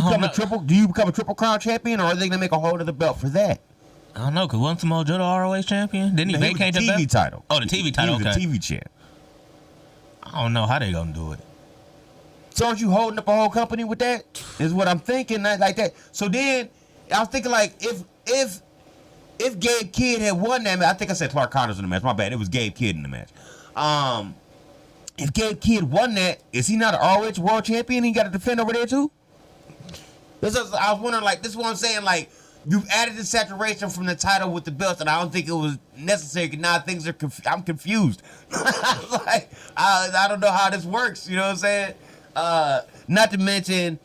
become a Triple Crown champion, or are they gonna make a hold of the belt for that? I don't know, because wasn't Samoa Joe the ROH champion? Didn't he vacate the belt? TV title. Oh, the TV title, He was okay. the TV champ. I don't know how they gonna do it. So aren't you holding up a whole company with that? Is what I'm thinking, like that. So then I was thinking if Gabe Kidd had won that match, I think I said Clark Connors in the match. My bad. It was Gabe Kidd in the match. If Gabe Kidd won that, is he not an ROH World Champion? He got to defend over there too. I was wondering, this is what I'm saying. You've added the saturation from the title with the belts, and I don't think it was necessary. Now things are I'm confused. I don't know how this works. You know what I'm saying? Not to mention,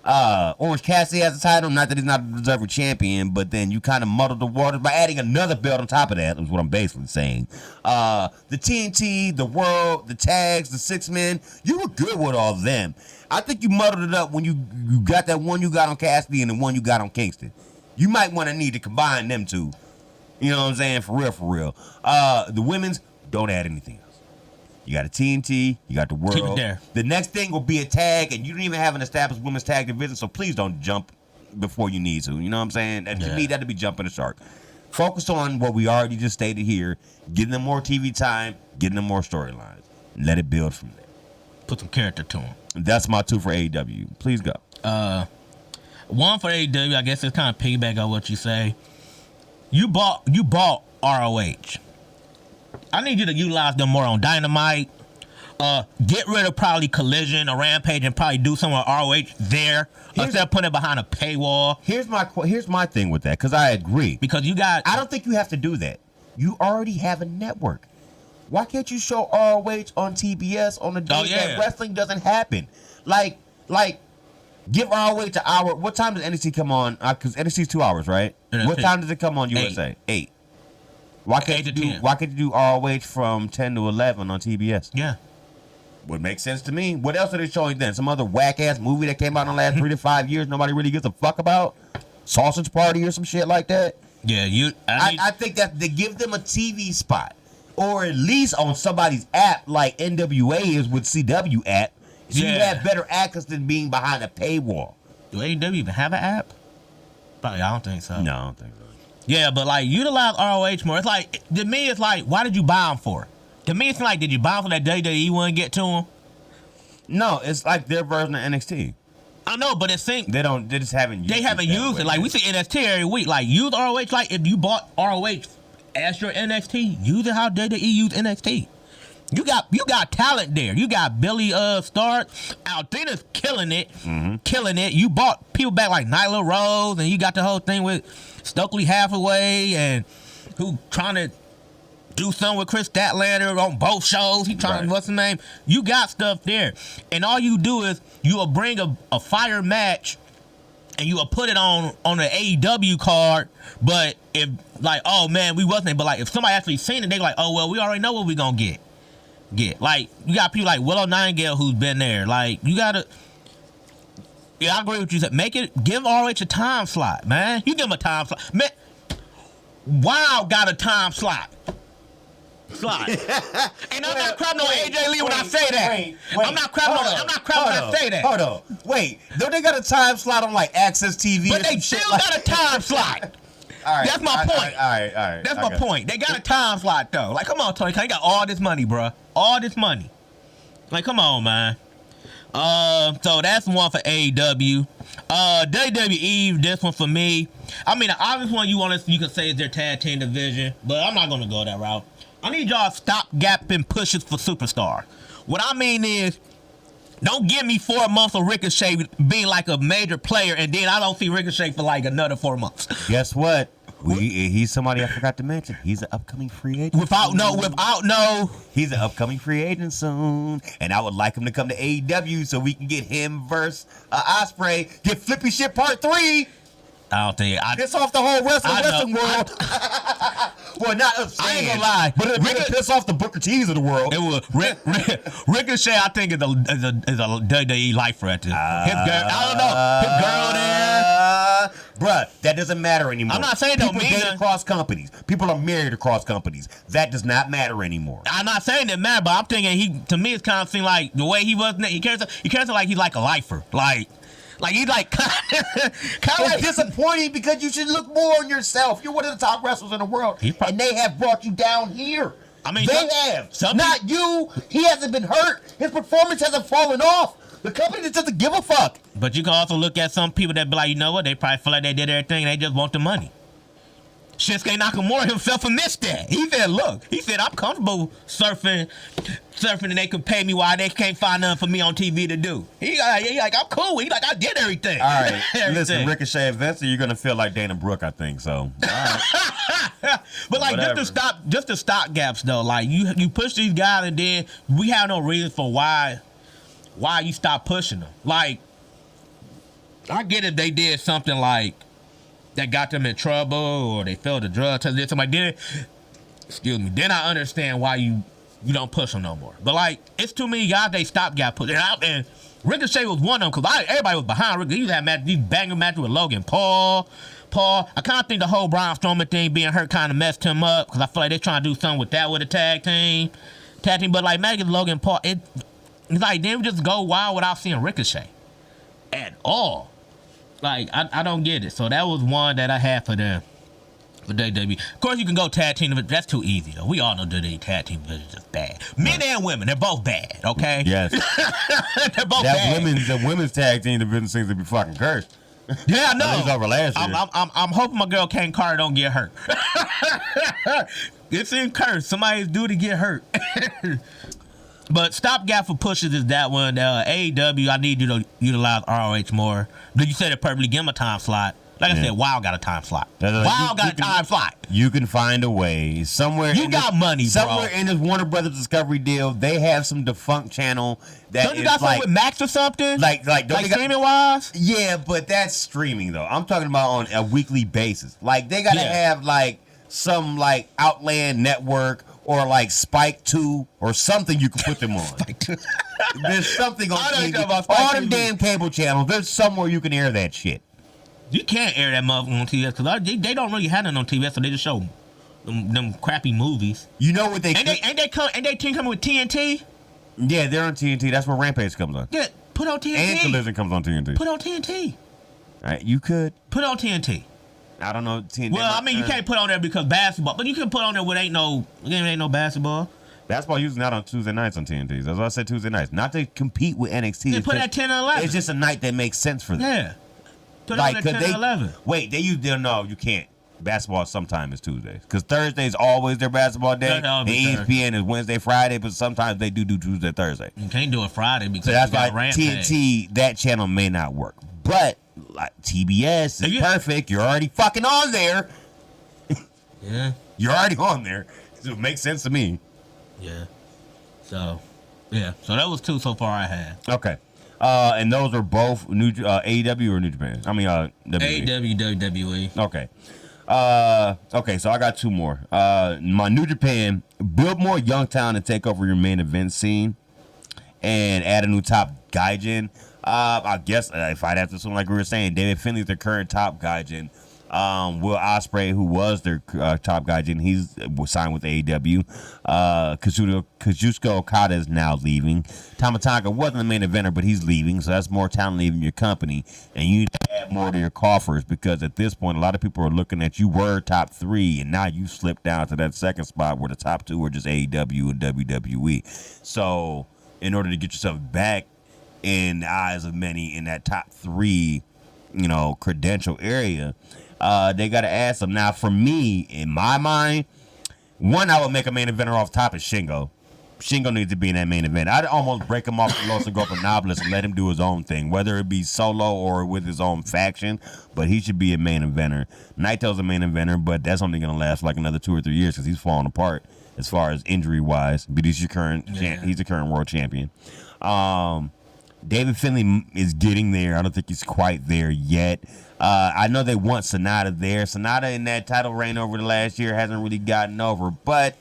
Orange Cassidy has a title. Not that he's not a deserved champion, but then you kind of muddled the waters by adding another belt on top of that. Is what I'm basically saying. The TNT, the World, the tags, the 6-men. You were good with all of them. I think you muddled it up when you got that one you got on Cassidy and the one you got on Kingston. You might want to need to combine them two. You know what I'm saying? For real. The women's, don't add anything else. You got a TNT, you got the World. Keep it there. The next thing will be a tag, and you don't even have an established women's tag division, so please don't jump before you need to. You know what I'm saying? To me, that'd be jumping the shark. Focus on what we already just stated here, getting them more TV time, getting them more storylines, and let it build from there. Put some character to him. That's my 2 for AEW. Please go. One for AEW, I guess it's kind of piggyback on what you say. You bought ROH. I need you to utilize them more on Dynamite. Get rid of probably Collision or Rampage and probably do some of ROH there instead of putting it behind a paywall. Here's my thing with that, because I agree. Because I don't think you have to do that. You already have a network. Why can't you show ROH on TBS on the day that wrestling doesn't happen? Like, give ROH an hour. What time does NXT come on? Because NXT's 2 hours, right? What time does it come on USA? 8. Why can't you do ROH from 10 to 11 on TBS? Yeah. Would make sense to me. What else are they showing then? Some other whack ass movie that came out in the last 3 to 5 years nobody really gives a fuck about? Sausage Party or some shit like that? Yeah, I think that they give them a TV spot. Or at least on somebody's app like NWA is with CW app. So you have better access than being behind a paywall. Do AEW even have an app? Probably, I don't think so. No, I don't think so. Yeah, but like utilize ROH more. It's like, to me, it's like, why did you buy them for? To me, it's like, did you buy them for that WWE wouldn't get to them? No, it's like their version of NXT. I know, but it seems they just haven't used it. Like we see NXT every week. Like use ROH. Like if you bought ROH as your NXT, use it how WWE use NXT. You got talent there. You got Billy Stark. Althena's killing it. Killing it. You bought people back like Nyla Rose, and you got the whole thing with Stokely Hathaway and who trying to do something with Chris Statlander on both shows. He trying to, what's his name? You got stuff there. And all you do is you will bring a fire match and you will put it on the AEW card. But if like, oh man, we wasn't, but like if somebody actually seen it, they like, oh well, we already know what we gonna get. Like you got people like Willow Nightingale who's been there. Like you gotta. Yeah, I agree with you. Give ROH a time slot, man. You give them a time slot, man. Wow, got a time slot. And I'm not crapping on AJ Lee when I say that. I'm not crapping when I say that. Hold on. Wait, don't they got a time slot on like Access TV? But they still got a time slot. All right. That's my point. All right. That's my point. They got a time slot though. Like, come on, Tony. You got all this money, bro. All this money. Like, come on, man. So that's one for AEW. WWE, this one for me. I mean, the obvious one you can say is their tag team division, but I'm not gonna go that route. I need y'all to stop gapping pushes for Superstar. What I mean is, don't give me 4 months of Ricochet being like a major player, and then I don't see Ricochet for like another 4 months. Guess what? He's somebody I forgot to mention. He's an upcoming free agent. Without no. He's an upcoming free agent soon, and I would like him to come to AEW so we can get him versus Ospreay. Get Flippy Shit Part 3. I don't think piss off the whole wrestling world. Well, not us. I ain't gonna lie, but it'll piss off the Booker T's of the world. It will. Ricochet, I think, is a WWE lifer at this. His girl, I don't know. His girl there. Bruh, that doesn't matter anymore. I'm not saying people date across companies. People are married across companies. That does not matter anymore. I'm not saying that matter, but I'm thinking to me, it's kind of seemed like the way he was. He carries like he's like a lifer, Like he's like kind of like disappointing because you should look more on yourself. You're one of the top wrestlers in the world, and they have brought you down here. I mean, they have. Not you. He hasn't been hurt. His performance hasn't fallen off. The company just doesn't give a fuck. But you can also look at some people that be like, you know what? They probably feel like they did everything. And they just want the money. Shinsuke Nakamura himself missed that. He said, look, I'm comfortable surfing and they can pay me while they can't find nothing for me on TV to do. He like, I'm cool. He like, I did everything. All right. Listen, Ricochet, eventually you're going to feel like Dana Brooke, I think, so. All right. But like, just to stop gaps though, like you push these guys and then we have no reason for why you stop pushing them. Like, I get if they did something like that got them in trouble or they failed a drug test, did something like that. Then I understand why you don't push them no more. But like, it's too many guys they stopgap pushing out, and Ricochet was one of them because everybody was behind Ricochet. He had these banger matches with Logan Paul. I kind of think the whole Braun Strowman thing being hurt kind of messed him up because I feel like they're trying to do something with that with a tag team. But like, Megan Logan Paul, it's like they would just go wild without seeing Ricochet at all. Like, I don't get it. So that was one that I had for them. For WWE. Of course, you can go tag team, but that's too easy, though. We all know WWE tag team is just bad. Men and women, they're both bad, okay? Yes. They're both bad. The women's tag team division seems to be fucking cursed. Yeah, I know. It was over last year. I'm hoping my girl Kane Carter don't get hurt. It's in curse. Somebody's due to get hurt. But stopgap for pushes is that one. AEW, I need you to utilize ROH more. You said it perfectly. Give him a time slot. Like I said, WoW got a time slot. WoW got a time slot. You can find a way somewhere. You got money, bro. Somewhere in this Warner Brothers Discovery deal, they have some defunct channel that don't you got something with Max or something? Like streaming wise? Yeah, but that's streaming though. I'm talking about on a weekly basis. Like they gotta have like some like Outland Network or like Spike 2 or something you can put them on. There's something on TV. All them damn cable channels. There's somewhere you can air that shit. You can't air that motherfucker on TBS because they don't really have it on TBS, so they just show them crappy movies. You know what they ain't they team coming with TNT? Yeah, they're on TNT. That's where Rampage comes on. Yeah, put on TNT. And Collision comes on TNT. Put on TNT. All right, you could put on TNT. I don't know TNT. Well, I mean, you can't put on there because basketball, but you can put on there when ain't no basketball. Basketball usually not on Tuesday nights on TNT. That's why I said Tuesday nights, not to compete with NXT. They put at 10 or 11. It's just a night that makes sense for them. Yeah. Put like, on at 10 or 11. Wait, they use no, you can't. Basketball sometimes is Tuesdays because Thursday is always their basketball day. And ESPN is Wednesday, Friday, but sometimes they do Tuesday, Thursday. You can't do it Friday because so that's why TNT that channel may not work. But like TBS is perfect. You're already fucking on there. Yeah, you're already on there. So it makes sense to me. Yeah. So that was 2 so far I had. Okay. And those are both new AEW or New Japan? I mean, WWE. AEW, WWE. Okay. Okay, so I got 2 more. My New Japan, build more young talent and take over your main event scene and add a new top gaijin. I guess if I'd have to assume, like we were saying, David Finley's their current top gaijin. Will Ospreay, who was their top gaijin, he's signed with AEW. Kazuchika Okada is now leaving. Tama Tonga wasn't the main eventer, but he's leaving, so that's more talent leaving your company. And you need to add more to your coffers because at this point, a lot of people are looking at you were top 3, and now you slipped down to that second spot where the top 2 are just AEW and WWE. So in order to get yourself back in the eyes of many in that top 3, credential area, they got to add some. Now, for me, in my mind, one I would make a main eventer off top is Shingo. Shingo needs to be in that main event. I'd almost break him off the Los Ingobernables and let him do his own thing, whether it be solo or with his own faction, but he should be a main eventer. Naito's a main eventer, but that's only going to last like another 2 or 3 years because he's falling apart as far as injury-wise, but he's the current world champion. David Finley is getting there. I don't think he's quite there yet. I know they want Sonata there. Sonata in that title reign over the last year hasn't really gotten over, but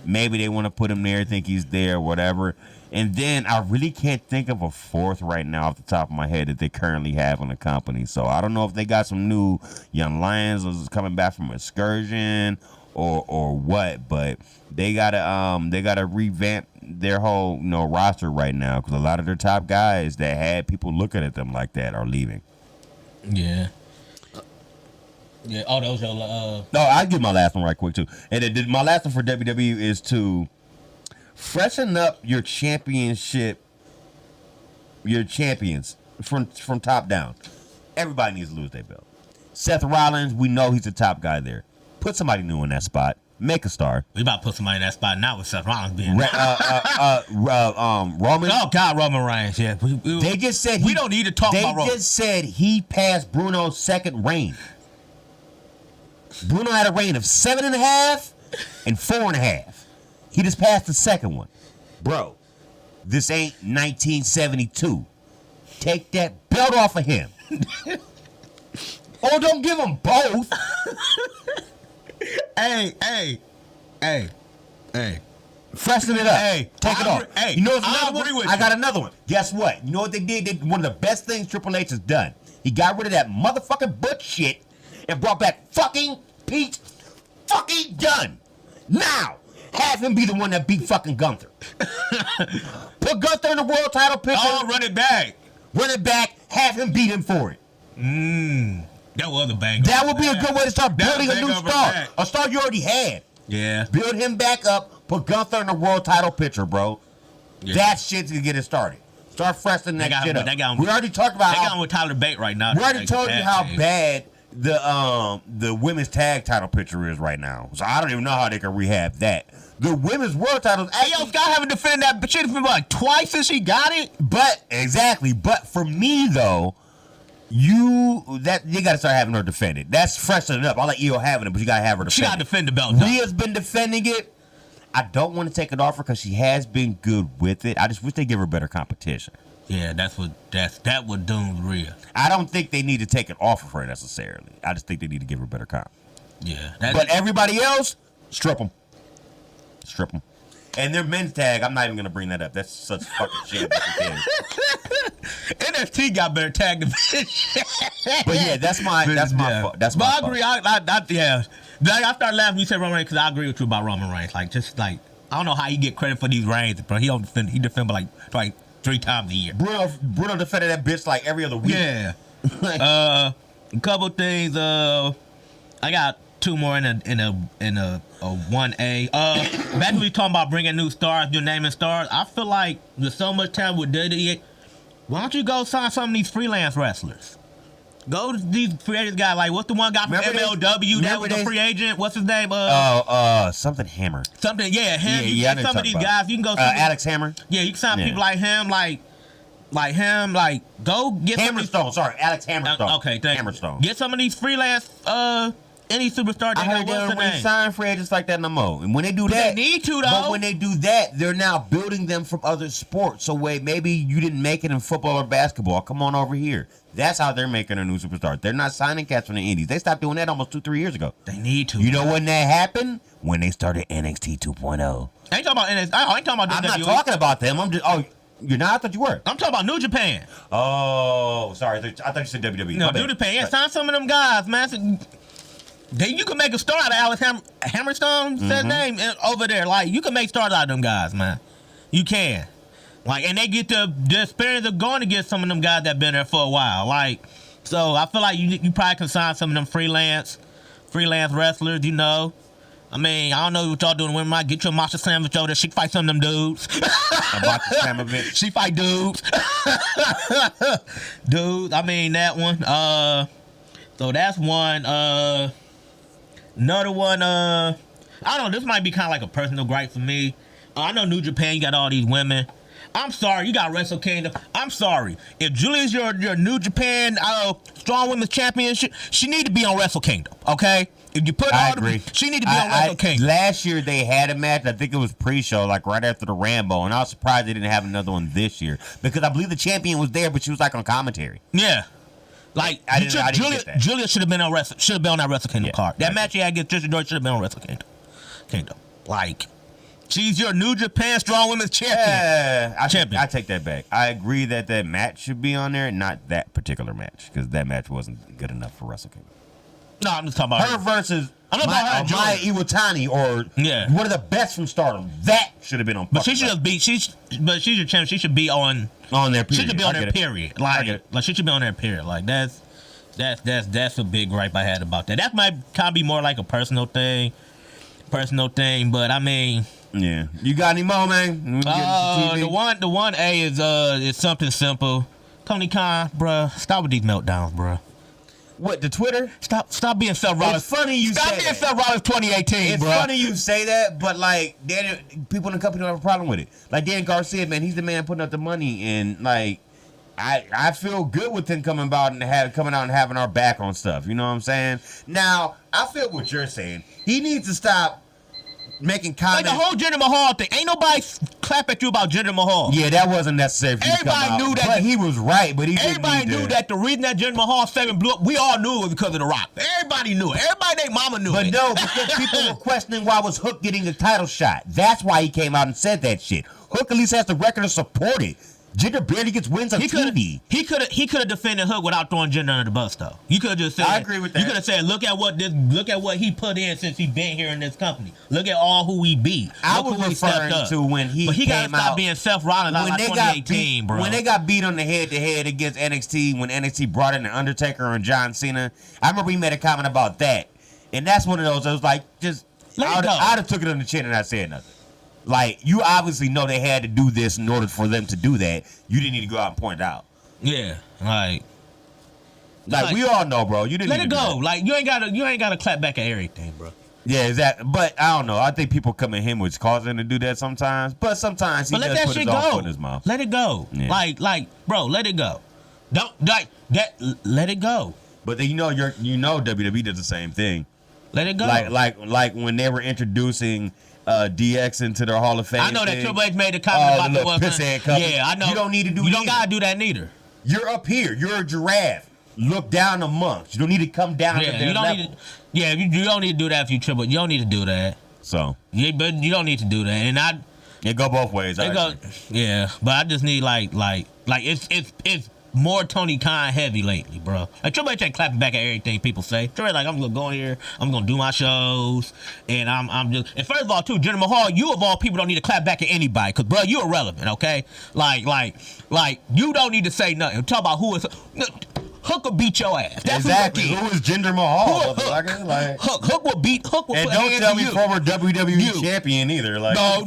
maybe they want to put him there, think he's there, whatever. And then I really can't think of a 4th right now off the top of my head that they currently have in the company. So I don't know if they got some new young lions or is coming back from excursion or what, but they gotta revamp their whole roster right now because a lot of their top guys that had people looking at them like that are leaving. Yeah. Yeah. Oh, that was your. No, I'll give my last one right quick too. And my last one for WWE is to freshen up your championship, your champions from top down. Everybody needs to lose their belt. Seth Rollins, we know he's the top guy there. Put somebody new in that spot. Make a star. We about to put somebody in that spot now with Seth Rollins being Roman. Oh God, Roman Reigns. Yeah, they just said we don't need to talk about Roman. They just said he passed Bruno's second reign. Bruno had a reign of 7.5 and 4.5. He just passed the second one, bro. This ain't 1972. Take that belt off of him. Or don't give him both. Hey. Freshen it up. Hey, take it off. Hey, you know what's another I agree one? with I got another one. Guess what? You know what they did? One of the best things Triple H has done. He got rid of that motherfucking Butch shit and brought back fucking Pete fucking Dunne. Now, have him be the one that beat fucking Gunther. Put Gunther in the world title picture. Oh, run it back. Run it back. Have him beat him for it. That was a banger. That would be a good way to start building a new star. A star you already had. Yeah. Build him back up. Put Gunther in the world title picture, bro. Yeah. That shit's gonna get it started. Start freshening that shit up. They got him, we already talked about they got him with Tyler Bate right now. We already told you how bad the women's tag title picture is right now. So I don't even know how they can rehab that. The women's world titles. Hey, yo, Scott haven't defended that shit for like twice since he got it. But exactly. But for me though, you gotta start having her defend it. That's freshening it up. I'll let Io have it, but you gotta have her defend it. She gotta defend the belt. Rhea's been defending it. I don't want to take it off her because she has been good with it. I just wish they give her better competition. Yeah, that what dooms Rhea. I don't think they need to take it off of her necessarily. I just think they need to give her better comp. Yeah. But everybody else, strip them. Strip them. And their men's tag, I'm not even going to bring that up. That's such fucking shit. NXT got better tag division. But yeah, that's my fault. That's my fault. I agree. Yeah. I started laughing when you said Roman Reigns because I agree with you about Roman Reigns. Like, just like, I don't know how he get credit for these reigns, but he defend by like 3 times a year. Bruno defended that bitch like every other week. Yeah. A couple things. I got 2 more in a 1A. Back when we talking about bringing new stars, your naming stars. I feel like there's so much time with WWE. Why don't you go sign some of these freelance wrestlers? Go to these free agents guys. Like, what's the one guy from MLW that was a free agent? What's his name? Something Hammer. Something, yeah, him. Yeah, some of these guys, you can go. Alex Hammer. Yeah, you can sign people like him, like him, like go get Hammerstone. Sorry, Alex Hammerstone. Okay, thank you. Hammerstone. Get some of these freelance any superstar. I heard they don't really sign free agents like that no more. And when they do that, they need to though. But when they do that, they're now building them from other sports. So wait, maybe you didn't make it in football or basketball. Come on over here. That's how they're making a new superstar. They're not signing cats from the indies. They stopped doing that almost 2-3 years ago. They need to. You know when that happened? When they started NXT 2.0. I ain't talking about NXT. I ain't talking about WWE. I'm not talking about them. I'm just. Oh, you're not? I thought you were. I'm talking about New Japan. Oh, sorry. I thought you said WWE. No, New Japan. Yeah, sign some of them guys, man. You can make a star out of Alex Hammerstone, said name over there. Like, you can make stars out of them guys, man. You can. Like, and they get the experience of going to get some of them guys that been there for a while. Like, so I feel like you probably can sign some of them freelance wrestlers, you know. I mean, I don't know what y'all doing. Women might get you a Masha Sandwich over there. She can fight some of them dudes. A Masha Sandwich. She fight dudes. Dudes, I mean, that one. So that's one. Another one, I don't know, this might be kind of like a personal gripe for me. I know New Japan, you got all these women. I'm sorry, you got Wrestle Kingdom. I'm sorry. If Julia's your New Japan Strong Women's Championship, she need to be on Wrestle Kingdom, okay? If you put I agree. She need to be on Wrestle Kingdom. Last year they had a match, I think it was pre-show, like right after the Rambo, and I was surprised they didn't have another one this year. Because I believe the champion was there, but she was like on commentary. Yeah. Like, I didn't get that. Julia should have been on that Wrestle Kingdom card. That match he had against Trish Stratus should have been on Wrestle Kingdom. Like, she's your New Japan Strong Women's Champion. Yeah, I take that back. I agree that match should be on there, not that particular match, because that match wasn't good enough for Wrestle Kingdom. No, I'm just talking about her versus Maya Iwatani, or one of the best from Stardom. That should have been on. But she should have be. She's your champion. She should be on their period. She should be on their period. Like she should be on their period. Like that's a big gripe I had about that. That might kind of be more like a personal thing. But I mean, yeah. You got any more, man? The one A is something simple. Tony Khan, bruh, stop with these meltdowns, bruh. What, the Twitter? Stop being Seth Rollins. It's funny you say that. Stop being Seth Rollins 2018, It's bro. funny you say that, but like, people in the company don't have a problem with it. Like Dan Garcia, man, he's the man putting up the money, and like, I feel good with him coming out and having our back on stuff. You know what I'm saying? Now, I feel what you're saying. He needs to stop making comments. Like the whole Jinder Mahal thing. Ain't nobody clap at you about Jinder Mahal. Yeah, that wasn't necessary for you to come out. Everybody knew that. But he was right, but everybody knew that the reason that Jinder Mahal segment blew up, we all knew it was because of The Rock. Everybody knew it. Everybody named Mama knew it. But no, because people were questioning why was Hook getting a title shot. That's why he came out and said that shit. Hook at least has the record to support it. Jinder barely gets wins on TV. He could have defended Hook without throwing Jinder under the bus, though. You could have just said. I agree with that. You could have said, look at what he put in since he's been here in this company. Look at all who we beat. I was referring to when he came out. But he got to stop being Seth Rollins out like 2018, bro. When they got beat on the head-to-head against NXT, when NXT brought in the Undertaker and John Cena, I remember he made a comment about that, and that's one of those. I was like, I'd have took it on the chin and not said nothing. Like, you obviously know they had to do this in order for them to do that. You didn't need to go out and point it out. Yeah, like we all know, bro. You didn't let need it to go. do that. Like you ain't gotta clap back at everything, bro. Yeah, exactly. But I don't know. I think people come at him which cause him to do that sometimes. But sometimes he let does that put shit his own go. foot in his mouth. Let it go. Yeah. Like, bro, let it go. Don't like that. Let it go. But then WWE did the same thing. Let it go. Like when they were introducing DX into their Hall of Fame. I know that thing. Triple H made a comment the about piss head couple. Yeah, I know. You don't need to do. You don't gotta do that neither. You're up here. You're a giraffe. Look down amongst. You don't need to come down to their you don't level. need to. Yeah, you don't need to do that if you triple. You don't need to do that. So Yeah, but you don't need to do that. And it go both ways. Yeah, but I just need like it's more Tony Khan heavy lately, bro. Like Triple H ain't clapping back at everything people say. Triple H like, I'm gonna go in here, I'm gonna do my shows, and I'm just. And first of all, too, Jinder Mahal, you of all people don't need to clap back at anybody, cause bro, you irrelevant, okay? Like you don't need to say nothing. Talk about who is. Hook will beat your ass. That's exactly. Who is Jinder Mahal? Hook will beat. Hook will. And put don't hands tell to me you. former WWE champion either. Like no.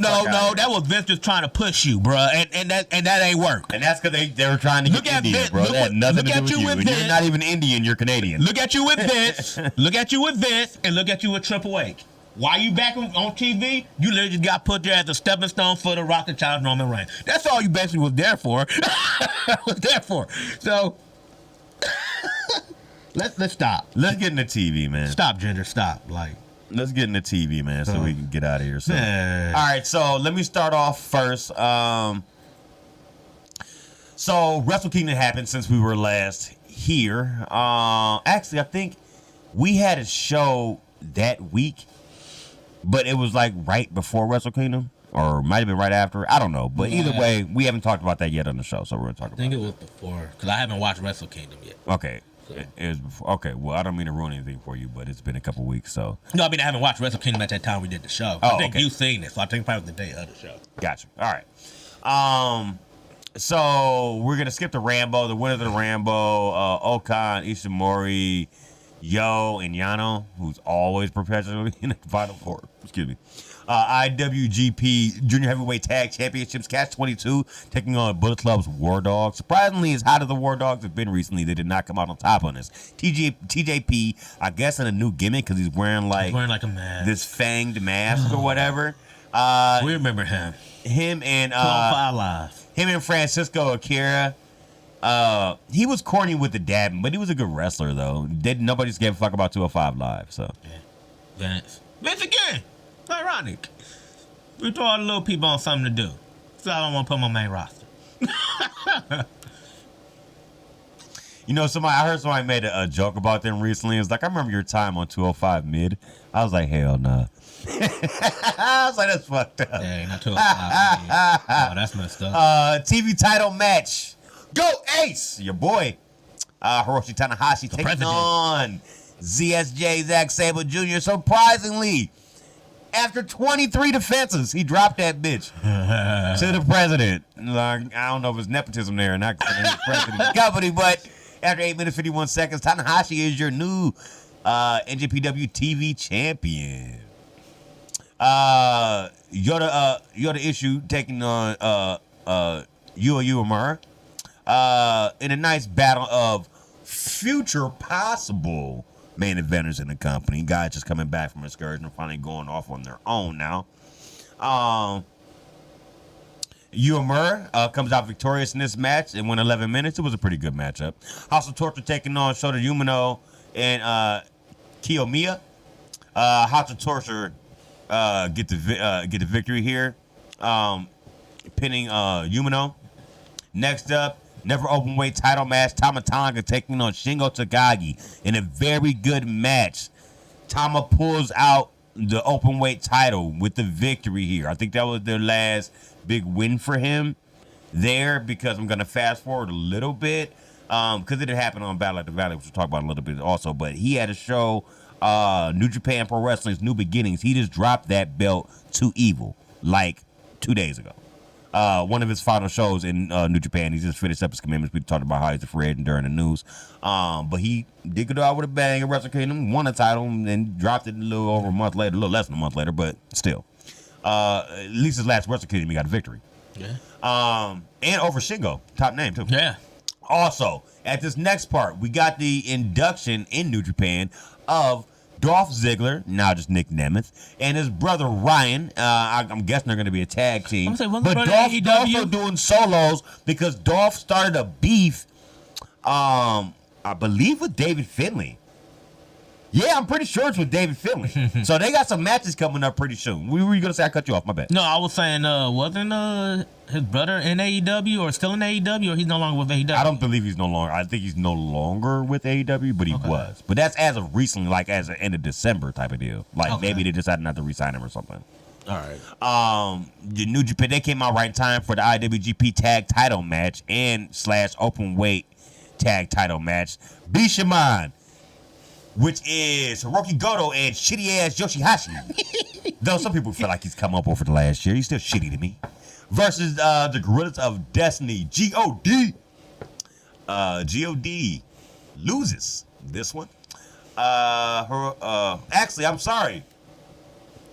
That was Vince just trying to push you, bro, and that ain't work. And that's because they were trying to get Indian, Vince, bro. That had nothing to do with you. And Vince. You're not even Indian. You're Canadian. Look at you with Vince. Look at you with Vince, and look at you with Triple H. Why you back on TV? You literally just got put there as a stepping stone for the Rock and Challenge Roman Reigns. That's all you basically was there for. So. Let's stop. Let's get into TV, man. Stop, Ginger. Stop. Like, let's get into TV, man, so we can get out of here. So, man. All right. So let me start off first. So Wrestle Kingdom happened since we were last here. Actually, I think we had a show that week, but it was like right before Wrestle Kingdom, or might have been right after. I don't know. But either way, we haven't talked about that yet on the show, so we're gonna talk about it. I think it was before, because I haven't watched Wrestle Kingdom yet. Okay. It was before. Okay, well, I don't mean to ruin anything for you, but it's been a couple weeks, so. No, I mean, I haven't watched Wrestle Kingdom at that time we did the show. Oh, I think okay. you've seen it, so I think probably the day of the show. Gotcha. All right. So we're going to skip the Rambo, the winners of the Rambo, Okan, Ishimori, Yo, and Yano, who's always perpetually in the Final Four. Excuse me. IWGP Junior Heavyweight Tag Championships, Catch 22, taking on Bullet Club's War Dogs. Surprisingly, as hot as the War Dogs have been recently, they did not come out on top on this. TJP, I guess in a new gimmick, because he's wearing like a mask. This fanged mask or whatever. We remember him. Him and 5 Live. Him and Francisco Akira. He was corny with the dabbing, but he was a good wrestler though. Nobody's gave a fuck about 205 Live. So yeah. Vince again. Ironic. We throw all the little people on something to do. So I don't want to put them on my main roster. You know, I heard somebody made a joke about them recently. It was like, I remember your time on 205 Mid. I was like, hell no. I was like, that's fucked up. Yeah, not 205 Mid. Oh, that's messed up. TV title match. Go Ace! Your boy. Hiroshi Tanahashi taking president. on ZSJ Zack Sabre Jr. Surprisingly, after 23 defenses, he dropped that bitch to the president. Like, I don't know if it's nepotism there or not, because he's president of the company, but after 8 minutes 51 seconds, Tanahashi is your new NJPW TV champion. Yoda Issue taking on Yua Uemura in a nice battle of future possible main eventers in the company. Guys just coming back from excursion and finally going off on their own now. Uemura comes out victorious in this match and went 11 minutes. It was a pretty good matchup. House of Torture taking on Shota Umino and Kiyomiya. House of Torture get the victory here, pinning Umino. Next up, never open weight title match. Tama Tonga taking on Shingo Takagi in a very good match. Tama pulls out the open weight title with the victory here. I think that was their last big win for him there, because I'm going to fast forward a little bit because it had happened on Battle at the Valley, which we'll talk about a little bit also. But he had a show, New Japan Pro Wrestling's New Beginnings. He just dropped that belt to Evil like 2 days ago. One of his final shows in New Japan. He just finished up his commitments. We talked about how he's a free agent during the news. But he did go out with a bang at Wrestle Kingdom, won a title, and then dropped it a little over a month later, a little less than a month later, but still. At least his last Wrestle Kingdom, he got a victory. Yeah. And over Shingo, top name too. Yeah. Also, at this next part, we got the induction in New Japan of Dolph Ziggler, now just Nick Nemeth, and his brother Ryan. I'm guessing they're going to be a tag team. But Dolph are doing solos because Dolph started a beef, I believe, with David Finlay. Yeah, I'm pretty sure it's with David Finlay. So they got some matches coming up pretty soon. What were you going to say? I cut you off. My bad. No, I was saying, wasn't his brother in AEW or still in AEW, or he's no longer with AEW? I don't believe he's no longer. I think he's no longer with AEW, but he was. But that's as of recently, like as of end of December type of deal. Like maybe they decided not to re-sign him or something. All right. The New Japan, they came out right in time for the IWGP Tag Title match and / open weight tag title match. Bishamon, which is Hiroki Goto and shitty ass Yoshihashi. Though some people feel like he's come up over the last year, he's still shitty to me. Versus the Gorillas of Destiny, God. God loses this one. Actually, I'm sorry.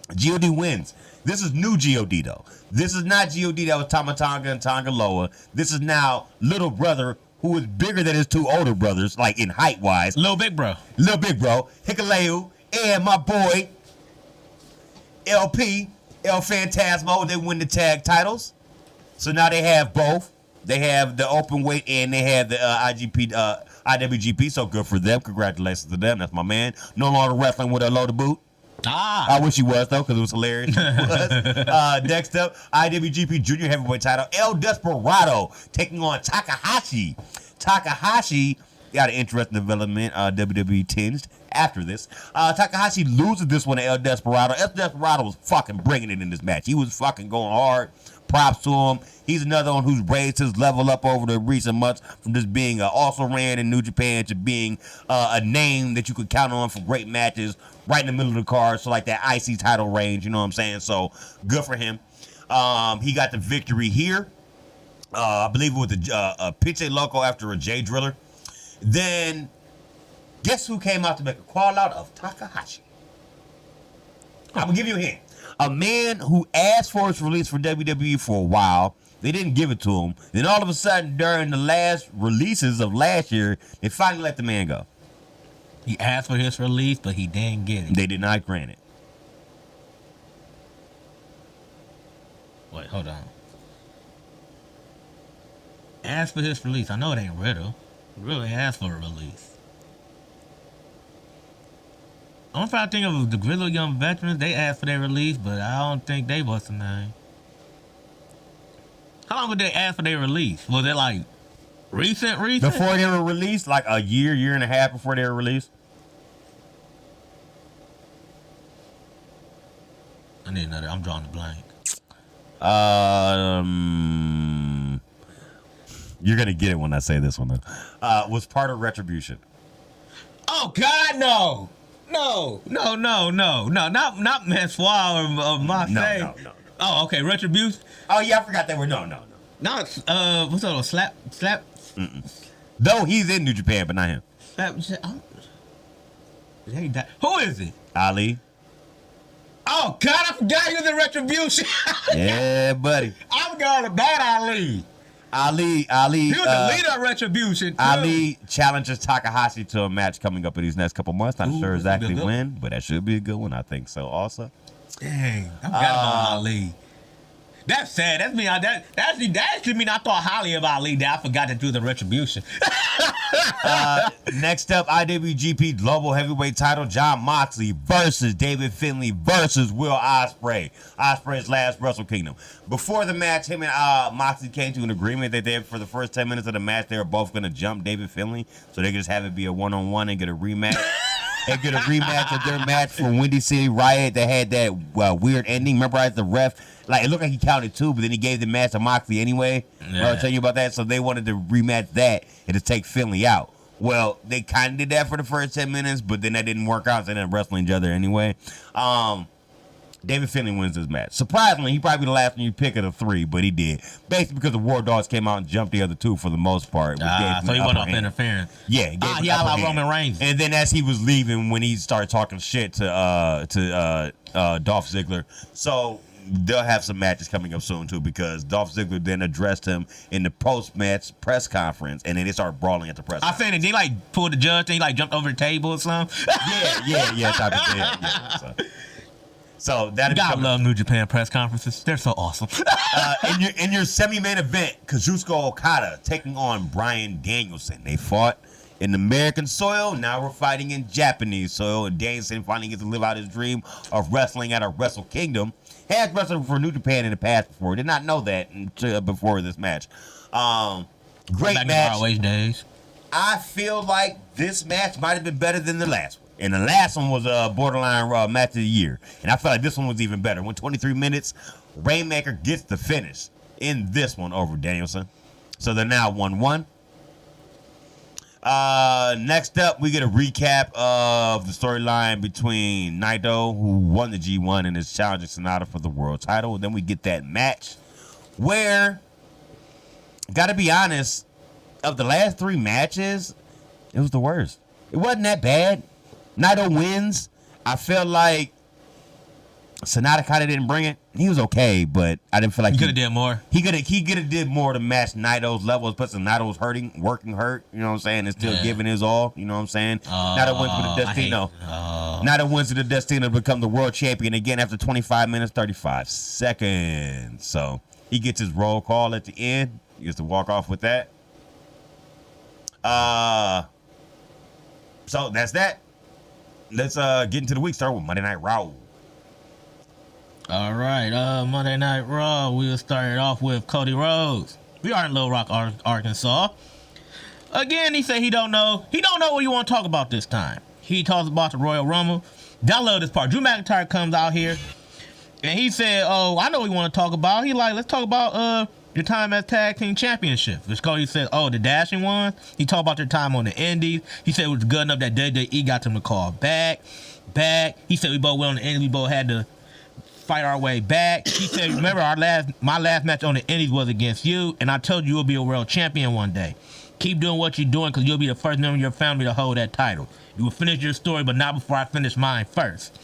God wins. This is new God though. This is not God that was Tama Tonga and Tonga Loa. This is now little brother who is bigger than his two older brothers, like in height wise. Little big bro, Hikuleo, and my boy LP, El Phantasmo. They win the tag titles. So now they have both. They have the open weight and they have the IWGP. So good for them. Congratulations to them. That's my man. No longer wrestling with a load of boot. I wish he was though, because it was hilarious. Next up, IWGP Junior Heavyweight Title, El Desperado taking on Takahashi. Takahashi got an interesting development, WWE tinged after this. Takahashi loses this one to El Desperado. El Desperado was fucking bringing it in this match. He was fucking going hard. Props to him. He's another one who's raised his level up over the recent months from just being also ran in New Japan to being a name that you could count on for great matches right in the middle of the card. So like that IC title range, you know what I'm saying? So good for him. He got the victory here. I believe it was a Pinche Loco after a J Driller. Then guess who came out to make a call out of Takahashi? I'm going to give you a hint. A man who asked for his release for WWE for a while. They didn't give it to him. Then all of a sudden, during the last releases of last year, they finally let the man go. He asked for his release, but he didn't get it. They did not grant it. Wait, hold on. Asked for his release. I know it ain't Riddle. Really asked for a release. I'm trying to think of the Grizzly Young Veterans. They asked for their release, but I don't think they was the name. How long would they ask for their release? Was it like recent? Before they were released, like a year and a half before they were released. I need another. I'm drawing a blank. You're gonna get it when I say this one though. Was part of Retribution. Oh God, no. No, not Mansoir or Marseille. No. Oh, okay, Retribution. Oh yeah, I forgot they were no. Not what's that? Slap. Though he's in New Japan, but not him. Who is it? Ali. Oh God, I forgot he was in Retribution. Yeah, buddy. I forgot about Ali. Ali. He was the leader of Retribution. Too. Ali challenges Takahashi to a match coming up in these next couple months. Not sure exactly when, but that should be a good one. I think so. Also. Dang, I forgot about Ali. That's sad. That's me. That actually mean I thought highly of Ali. That I forgot to do the Retribution. Next up, IWGP Global Heavyweight Title, Jon Moxley versus David Finlay versus Will Ospreay. Ospreay's last Wrestle Kingdom. Before the match, him and Moxley came to an agreement that they, for the first 10 minutes of the match, they were both going to jump David Finlay, so they could just have it be a one-on-one and get a rematch. And get a rematch of their match from Windy City Riot that had that weird ending. Remember, as the ref, like it looked like he counted two, but then he gave the match to Moxley anyway. Yeah. I'll tell you about that. So they wanted to rematch that and to take Finlay out. Well, they kind of did that for the first 10 minutes, but then that didn't work out. So they ended up wrestling each other anyway. David Finlay wins this match. Surprisingly, he probably the last one you pick of the three, but he did. Basically because the War Dogs came out and jumped the other two for the most part. So he went off interference. Yeah. He outlawed Roman Reigns. And then as he was leaving, when he started talking shit to Dolph Ziggler. So they'll have some matches coming up soon too, because Dolph Ziggler then addressed him in the post-match press conference, and then they started brawling at the press. I said it. They like pulled the judge. They like jumped over the table or something. yeah, type of thing. Yeah. So that God love New Japan press conferences. They're so awesome. in your semi-main event, Kazuchika Okada taking on Bryan Danielson. They fought in American soil. Now we're fighting in Japanese soil, and Danielson finally gets to live out his dream of wrestling at a Wrestle Kingdom. Has wrestled for New Japan in the past before. Did not know that until before this match. Great back match. in ROH days. I feel like this match might have been better than the last one. And the last one was a borderline match of the year. And I feel like this one was even better. Went 23 minutes. Rainmaker gets the finish in this one over Danielson. So they're now 1-1. Next up, we get a recap of the storyline between Naito, who won the G1 and is challenging Sonata for the world title. And then we get that match where, gotta be honest, of the last 3 matches, it was the worst. It wasn't that bad. Naito wins. I felt like Sonata kind of didn't bring it. He was okay, but I didn't feel like he could have did more. He could have did more to match Naito's levels. Plus, Naito's working hurt. You know what I'm saying? And still giving his all. You know what I'm saying? Naito wins with the Destino. Naito wins with the Destino to become the world champion again after 25 minutes 35 seconds. So he gets his roll call at the end. He gets to walk off with that. So that's that. Let's get into the week. Start with Monday Night Raw. All right, Monday Night Raw. We'll start it off with Cody Rhodes. We are in Little Rock, Arkansas. Again, he said he don't know. He don't know what you want to talk about this time. He talks about the Royal Rumble. I love this part. Drew McIntyre comes out here, and he said, "Oh, I know what you want to talk about." He like, let's talk about your time as tag team championship. Which Cody said, "Oh, the Dashing ones." He talked about their time on the Indies. He said it was good enough that WWE got them to call back. He said we both went on the Indies. We both had to fight our way back. He said, "Remember my last match on the Indies was against you, and I told you you'll be a world champion one day. Keep doing what you're doing, because you'll be the first member of your family to hold that title. You will finish your story, but not before I finish mine first."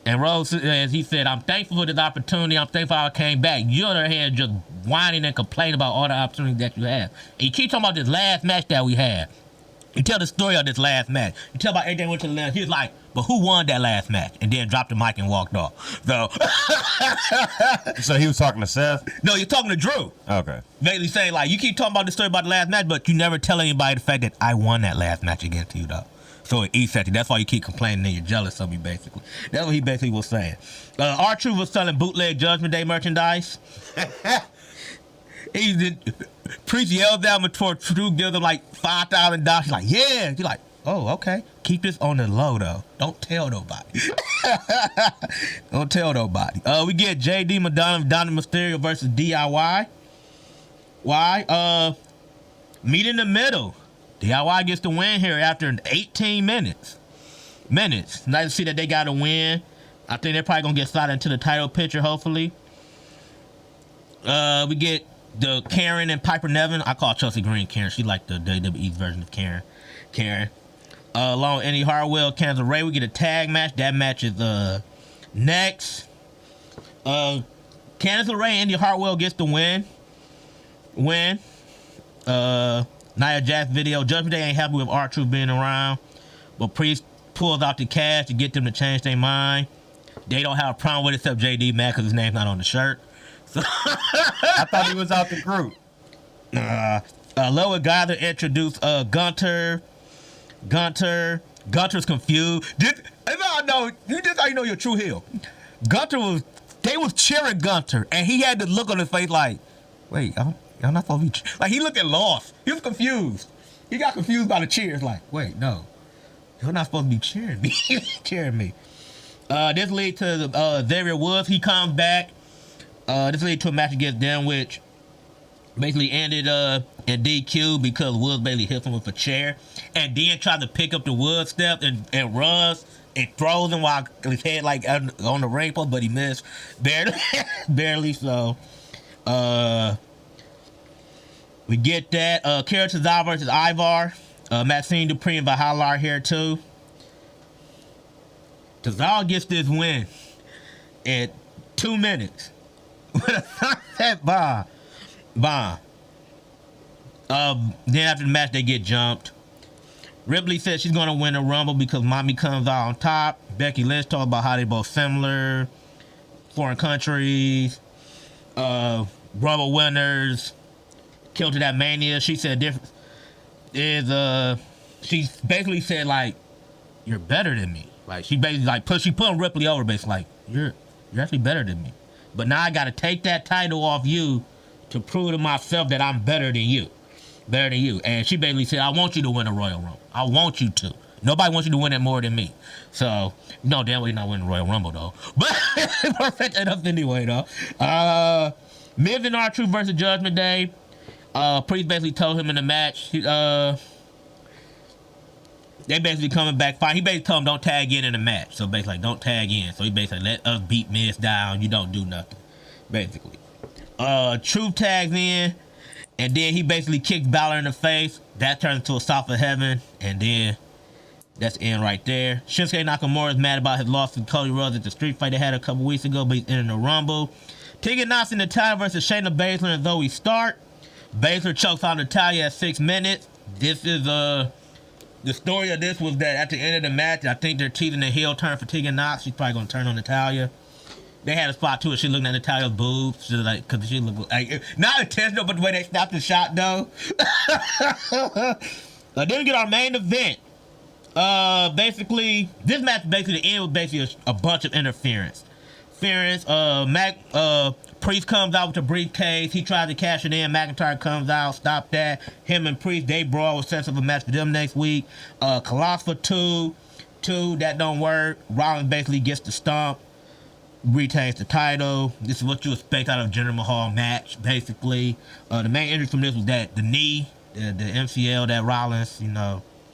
And Rose, as he said, "I'm thankful for this opportunity. I'm thankful I came back. You, on the other hand, just whining and complaining about all the opportunities that you have. And you keep talking about this last match that we had. You tell the story of this last match. You tell about everything went to the last. He was like, but who won that last match?" And then dropped the mic and walked off. So, So he was talking to Seth? no, you're talking to Drew. Okay. Basically saying, like, you keep talking about the story about the last match, but you never tell anybody the fact that I won that last match against you, though. So it eats at you. That's why you keep complaining and you're jealous of me, basically. That's what he basically was saying. R-Truth was selling bootleg Judgment Day merchandise. Priest yelled down before Truth gives him like $5,000. He's like, yeah. He's like, oh, okay. Keep this on the low, though. Don't tell nobody. Don't tell nobody. We get JD Madonna, Donna Mysterio versus DIY. Why? Meet in the middle. DIY gets the win here after 18 minutes. Nice to see that they got a win. I think they're probably going to get slotted into the title picture, hopefully. We get the Karen and Piper Nevin. I call Chelsea Green Karen. She like the WWE's version of Karen. Along with Andy Hartwell, Candice Ray, we get a tag match. That match is next. Candice Ray, Andy Hartwell gets the win. Nia Jax video. Judgment Day ain't happy with R-Truth being around, but Priest pulls out the cash to get them to change their mind. They don't have a problem with it except JD mad because his name's not on the shirt. So I thought he was out the group. Lower Geyser introduced Gunter. Gunter's confused. This how you know you're a true heel. They was cheering Gunter, and he had the look on his face like, wait, y'all not supposed to be like, he looking lost. He was confused. He got confused by the cheers, like, wait, no. You're not supposed to be cheering me. Cheering me. This lead to Xavier Woods. He comes back. This lead to a match against them, which basically ended in DQ because Woods basically hits him with a chair. And then tried to pick up the Woods step and runs and throws him while his head like on the ring post, but he missed barely. So we get that. Kara Tozawa versus Ivar. Maxine Dupree and Valhalla are here too. Tozawa gets this win. And 2 minutes with a sunset bomb. Then after the match, they get jumped. Ripley said she's gonna win the Rumble because Mommy comes out on top. Becky Lynch talked about how they both similar, foreign countries, Rumble winners, killed to that Mania. She said difference is she basically said like, you're better than me. Like she basically like she put Ripley over, basically like you're actually better than me. But now I gotta take that title off you to prove to myself that I'm better than you. Better than you. And she basically said, I want you to win a Royal Rumble. I want you to. Nobody wants you to win it more than me. So, no, damn well you're not winning the Royal Rumble, though. But, we'll set that up anyway, though. Miz and R-Truth versus Judgment Day. Priest basically told him in the match, they basically coming back fine. He basically told him don't tag in the match. So, basically, like, don't tag in. So, he basically let us beat Miz down. You don't do nothing. Basically. Truth tags in. And then he basically kicked Balor in the face. That turns into a South of Heaven. And then that's the end right there. Shinsuke Nakamura is mad about his loss to Cody Rhodes at the street fight they had a couple weeks ago, but he's in the Rumble. Tegan Knox in Natalya versus Shayna Baszler and Zoe Stark. Baszler chokes out Natalya at 6 minutes. This is the story of this was that at the end of the match, I think they're teasing a heel turn for Tegan Knox. She's probably gonna turn on Natalya. They had a spot too. She looking at Natalya's boobs, she like, cause she looked like not intentional, but the way they snapped the shot though. Then we get our main event. Basically, this match basically the end was basically a bunch of interference. Priest comes out with the briefcase. He tries to cash it in. McIntyre comes out, stop that. Him and Priest, they brawl with sense of a match for them next week. Colossus 2, that don't work. Rollins basically gets the stomp. Retains the title. This is what you expect out of a Jinder Mahal match, basically. The main injury from this was that the knee, the MCL that Rollins,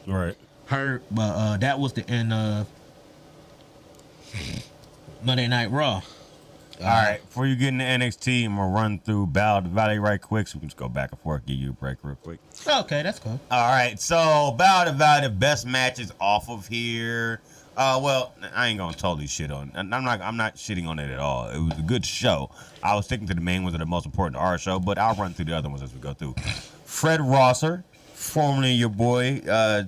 Right. hurt. But that was the end of Monday Night Raw. All right, before you get into NXT, I'm going to run through Battle of the Valley right quick so we can just go back and forth, give you a break real quick. Okay, that's cool. All right, so Battle of the Valley, the best matches off of here. Well, I ain't gonna totally shit on. I'm not shitting on it at all. It was a good show. I was sticking to the main ones that are most important to our show, but I'll run through the other ones as we go through. Fred Rosser, formerly your boy,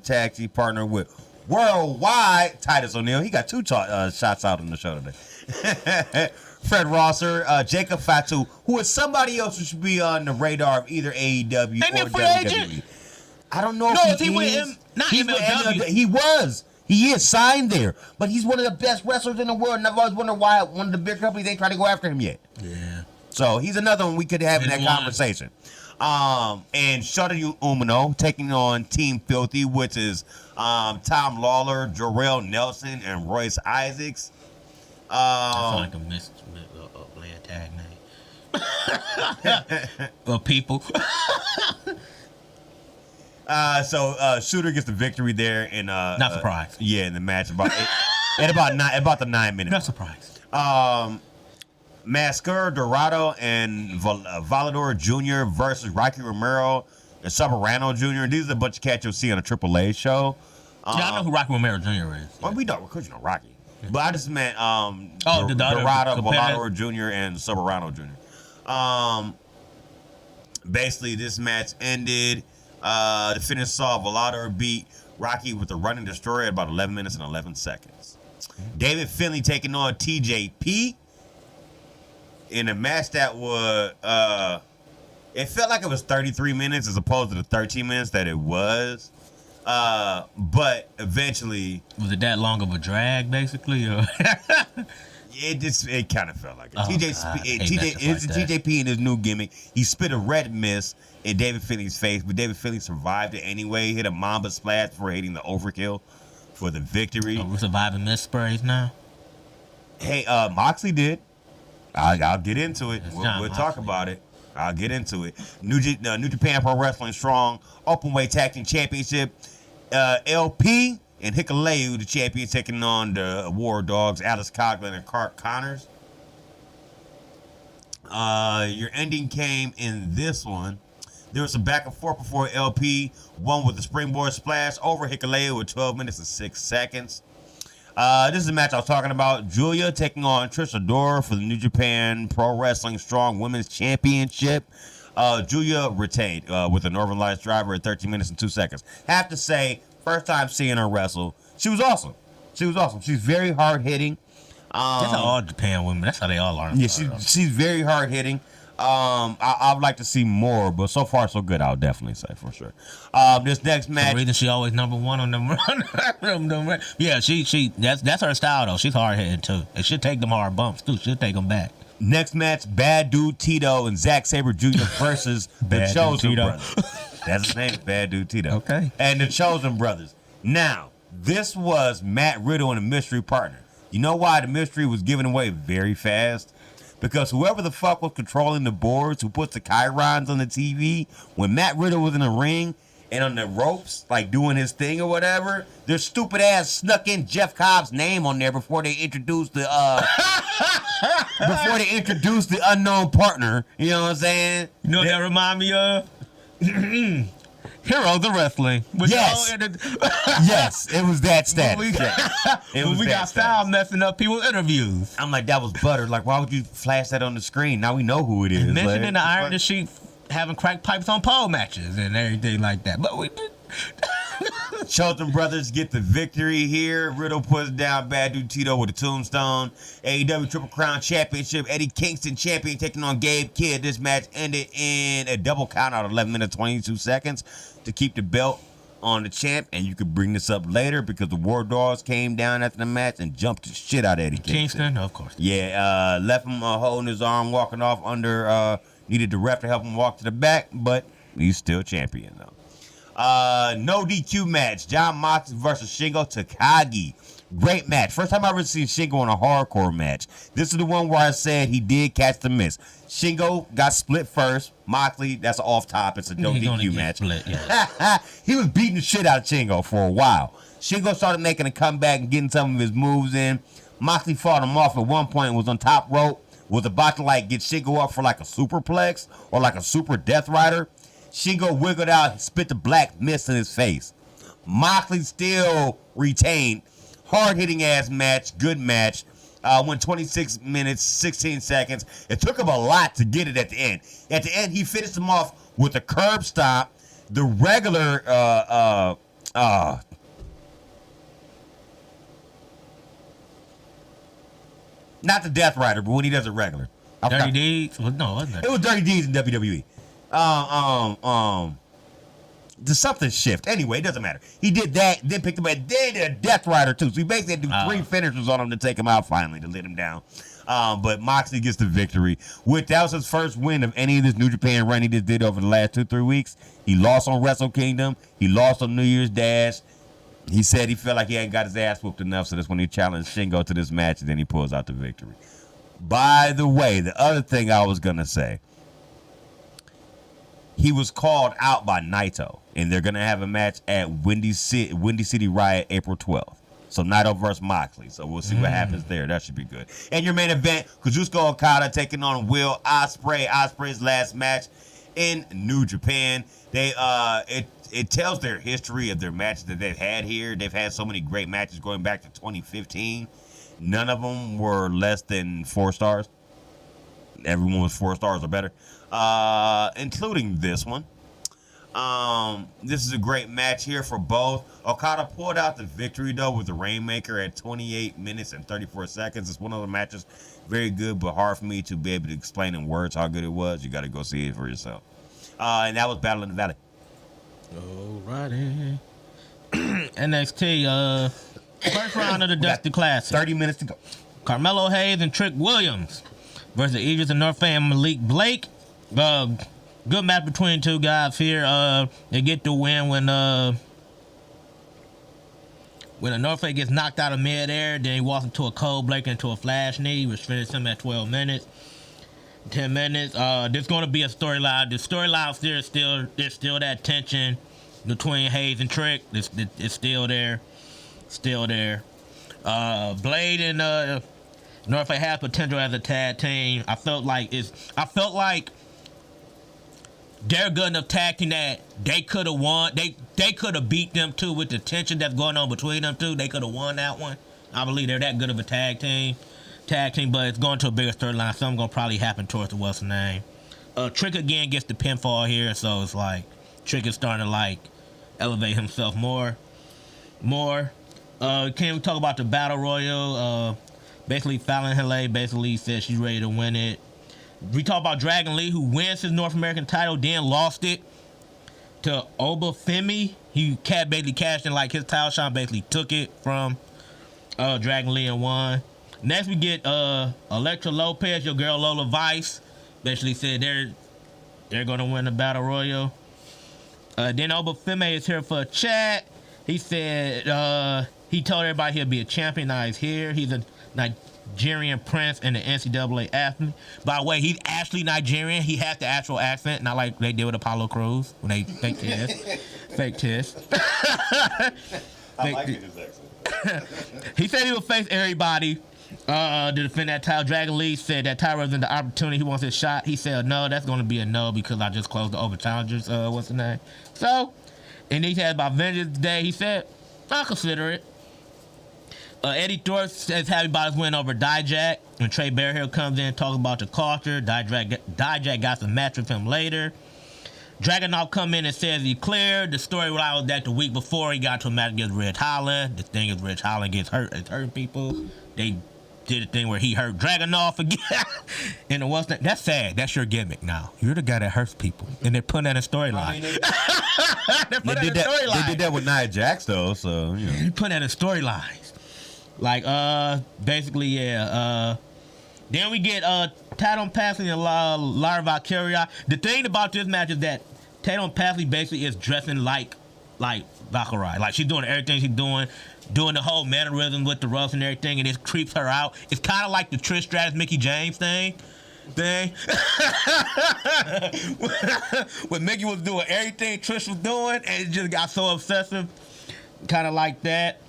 tag team partner with Worldwide Titus O'Neil. He got 2 shots out on the show today. Fred Rosser, Jacob Fatu, who is somebody else who should be on the radar of either AEW or WWE. I don't know if he is. He was. He is signed there, but he's one of the best wrestlers in the world, and I've always wondered why one of the big companies ain't trying to go after him yet. Yeah. So he's another one we could have in that conversation. And Shota Umino taking on Team Filthy, which is Tom Lawler, Jarrell Nelson, and Royce Isaacs. I feel like a bland tag name. People. So Shooter gets the victory there in not surprised. Yeah, in the match about the 9 minutes. Not surprised. Mascara Dorado and Volador Jr. versus Rocky Romero and Soberano Jr. These are a bunch of cats you'll see on a AAA show. Yeah, I know who Rocky Romero Jr. is. Well, we don't, because you know Rocky. Yeah. But I just meant Dorado, Volador Jr. and Soberano Jr. Basically, this match ended. The finish saw Volador beat Rocky with a running destroyer at about 11 minutes and 11 seconds. David Finlay taking on TJP in a match that was, it felt like it was 33 minutes as opposed to the 13 minutes that it was. But eventually... Was it that long of a drag, basically? Or? It kind of felt like it. Oh, TJP in his new gimmick, he spit a red mist in David Finlay's face, but David Finlay survived it anyway. He hit a Mamba splash for hitting the overkill for the victory. We're surviving mist sprays now? Hey, Moxley did. I'll get into it. We'll talk about it. I'll get into it. New Japan Pro Wrestling Strong Openweight Tag Team Championship. LP and Hikuleu, the champions, taking on the War Dogs, Alice Coughlin and Clark Connors. Your ending came in this one. There was some back and forth before LP won with the springboard splash over Hikuleu with 12 minutes and 6 seconds. This is a match I was talking about. Julia taking on Trish Adora for the New Japan Pro Wrestling Strong Women's Championship. Julia retained with a Northern Lights driver at 13 minutes and 2 seconds. Have to say, first time seeing her wrestle, she was awesome. She's very hard hitting. That's how all Japan women. That's how they all are. Yeah, she's very hard hitting. I would like to see more, but so far so good. I'll definitely say for sure. This next match, the reason she always number one on them. Yeah, she that's her style though. She's hard hitting too. And she'll take them hard bumps too. She'll take them back. next match, Bad Dude Tito and Zack Sabre Jr. versus the Chosen Brothers. That's his name, Bad Dude Tito. Okay. And the Chosen Brothers. Now, this was Matt Riddle and a mystery partner. You know why the mystery was given away very fast? Because whoever the fuck was controlling the boards, who puts the chyrons on the TV, when Matt Riddle was in the ring and on the ropes, like doing his thing or whatever, their stupid ass snuck in Jeff Cobb's name on there before they introduced the unknown partner. You know what I'm saying? You know what that remind me of? Heroes of Wrestling. Yes. Yes, it was that status. We got style messing up people's interviews. I'm like, that was butter. Like, why would you flash that on the screen? Now we know who it is. Mentioning the Iron Sheik having crack pipes on pole matches and everything like that. But we did. Chosen Brothers get the victory here. Riddle puts down Bad Dude Tito with a tombstone. AEW Triple Crown Championship. Eddie Kingston champion taking on Gabe Kidd. This match ended in a double count out of 11 minutes 22 seconds to keep the belt on the champ. And you could bring this up later because the War Dogs came down after the match and jumped the shit out of Eddie Kingston. Of course. Yeah, left him holding his arm, walking off under. Needed the ref to help him walk to the back, but he's still champion though. No DQ match. John Moxley versus Shingo Takagi. Great match. First time I ever seen Shingo in a hardcore match. This is the one where I said he did catch the miss. Shingo got split first. Moxley, that's off top. It's a no DQ match. Split, yeah. He was beating the shit out of Shingo for a while. Shingo started making a comeback and getting some of his moves in. Moxley fought him off at one point and was on top rope. Was about to like get Shingo up for like a superplex or like a super death rider. Shingo wiggled out and spit the black mist in his face. Moxley still retained. Hard-hitting ass match. Good match. Went 26 minutes, 16 seconds. It took him a lot to get it at the end. At the end, he finished him off with a curb stomp. The regular, not the Death Rider, but when he does it regular. Dirty Deeds? Well, no, wasn't it? It was Dirty Deeds in WWE. The something shift. Anyway, it doesn't matter. He did that, then picked him up, then did a Death Rider too. So he basically had to do 3 finishers on him to take him out finally, to let him down. But Moxley gets the victory. That was his first win of any of this New Japan run he just did over the last 2-3 weeks. He lost on Wrestle Kingdom. He lost on New Year's Dash. He said he felt like he hadn't got his ass whooped enough, so that's when he challenged Shingo to this match, and then he pulls out the victory. By the way, the other thing I was going to say, he was called out by Naito, and they're going to have a match at Windy City Riot April 12th. So Naito versus Moxley. So we'll see what happens there. That should be good. And your main event, Kazuchika Okada taking on Will Ospreay. Ospreay's last match in New Japan. It tells their history of their matches that they've had here. They've had so many great matches going back to 2015. None of them were less than 4 stars. Everyone was 4 stars or better, including this one. This is a great match here for both. Okada pulled out the victory, though, with the Rainmaker at 28 minutes and 34 seconds. It's one of the matches, very good, but hard for me to be able to explain in words how good it was. You got to go see it for yourself. And that was Battle in the Valley. Alrighty. NXT, first round of the Dusty Classic. 30 minutes to go. Carmelo Hayes and Trick Williams versus Idris and North and Malik Blake. Good match between two guys here. They get the win when the North Face gets knocked out of midair, then he walks into a cold Blake into a flash knee, which finished him at 12 minutes. 10 minutes. There's going to be a storyline. The storyline there's still that tension between Hayes and Trick. It's still there. Still there. Blade and North Face have potential as a tag team. I felt like they're good enough tag team that they could have won. They could have beat them too with the tension that's going on between them two. They could have won that one. I believe they're that good of a tag team, but it's going to a bigger storyline. Something gonna probably happen towards the what's the name. Trick again gets the pinfall here, so it's like Trick is starting to like elevate himself more. Can we talk about the battle royal? Basically, Fallon Henley basically said she's ready to win it. We talk about Dragon Lee, who wins his North American title, then lost it to Obafemi. He basically cashed in like his title shot, basically took it from Dragon Lee and won. Next, we get Elektra Lopez, your girl Lola Vice. Basically said they're gonna win the battle royal. Then Obafemi is here for a chat. He said he told everybody he'll be a champion. Now he's here. He's a Nigerian prince and an NCAA athlete. By the way, he's actually Nigerian. He has the actual accent, not like they did with Apollo Crews when they faked his. I like his accent. He said he would face everybody to defend that title. Dragon Lee said that title wasn't the opportunity. He wants his shot. He said, no, that's going to be a no because I just closed the Over Challengers. What's the name? So, and he said about Vengeance Day, he said, I'll consider it. Eddie Thorpe says happy about his win over Dijak. When Trey Bearhill comes in, talking about the culture. Dijak got some match with him later. Dragunov come in and says he cleared. The story when I was that the week before he got to a match against Ridge Holland. The thing is Ridge Holland gets hurt. It's hurting people. They did a thing where he hurt Dragunov again. And what's that? That's sad. That's your gimmick now. You're the guy that hurts people. And they're putting that in a storyline. They did that with Nia Jax though, so you know. You put that in storylines. Like basically, yeah. Then we get Tatum Pasley and Lara Valkyria. The thing about this match is that Tatum Pasley basically is dressing like Valkyria. Like she's doing everything she's doing the whole mannerism with the ruffs and everything, and it creeps her out. It's kind of like the Trish Stratus Mickey James thing. When Mickey was doing everything Trish was doing, and it just got so obsessive. Kind of like that.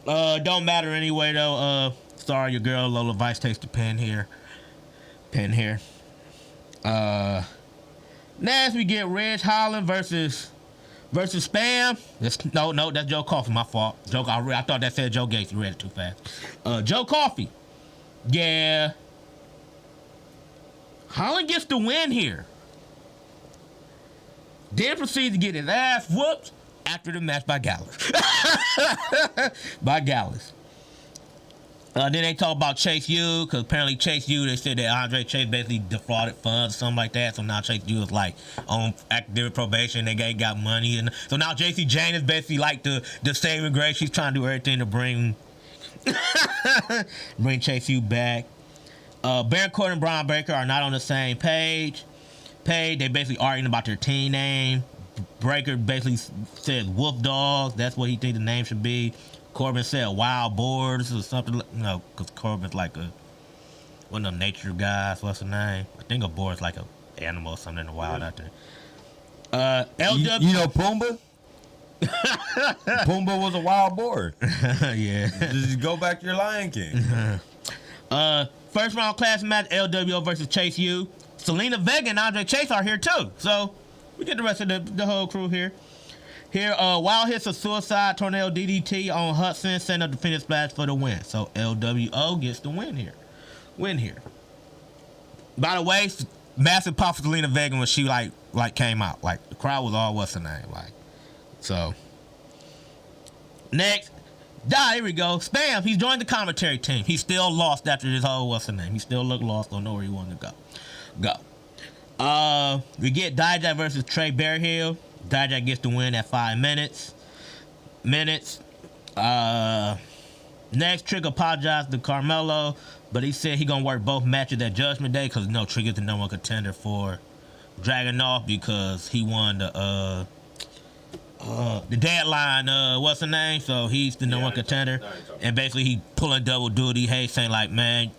Don't matter anyway though. Sorry, your girl Lola Vice takes the pin here. Next we get Ridge Holland versus Spam. No, that's Joe Coffey. My fault. I thought that said Joe Gacy. Read it too fast. Joe Coffey. Yeah. Holland gets the win here. Then proceeds to get his ass whooped after the match by Gallus. Then they talk about Chase U, because apparently Chase U, they said that Andre Chase basically defrauded funds or something like that. So now Chase U is like on active probation. They got money. And so now JC Jane is basically like the saving grace. She's trying to do everything to bring Chase U back. Baron Corbin and Braun Breaker are not on the same page. They basically arguing about their team name. Breaker basically says Wolf Dogs. That's what he thinks the name should be. Corbin said Wild Boars or something. No, because Corbin's like one of them nature guys. What's the name? I think a boar is like an animal or something in the wild out there. LW. You know Pumbaa? Pumbaa was a wild boar. Yeah. Just go back to your Lion King. First round class match, LWO versus Chase U. Selena Vega and Andre Chase are here too. So we get the rest of the whole crew here. Wild hits a suicide tornado DDT on Hudson, setting up the finish splash for the win. So LWO gets the win here. By the way, massive pop for Selena Vega when she like came out. Like the crowd was all what's her name like. So next, here we go. Spam. He's joined the commentary team. He's still lost after this whole what's her name. He still looked lost. Don't know where he wanted to go. We get Dijak versus Trey Bearhill. Dijak gets the win at 5 minutes. Next, Trick apologized to Carmelo, but he said he gonna work both matches at Judgment Day because Trick is the number one contender for Dragunov because he won the deadline. What's the name? So he's the number one contender, and basically he pulling double duty. Hey, saying like, man,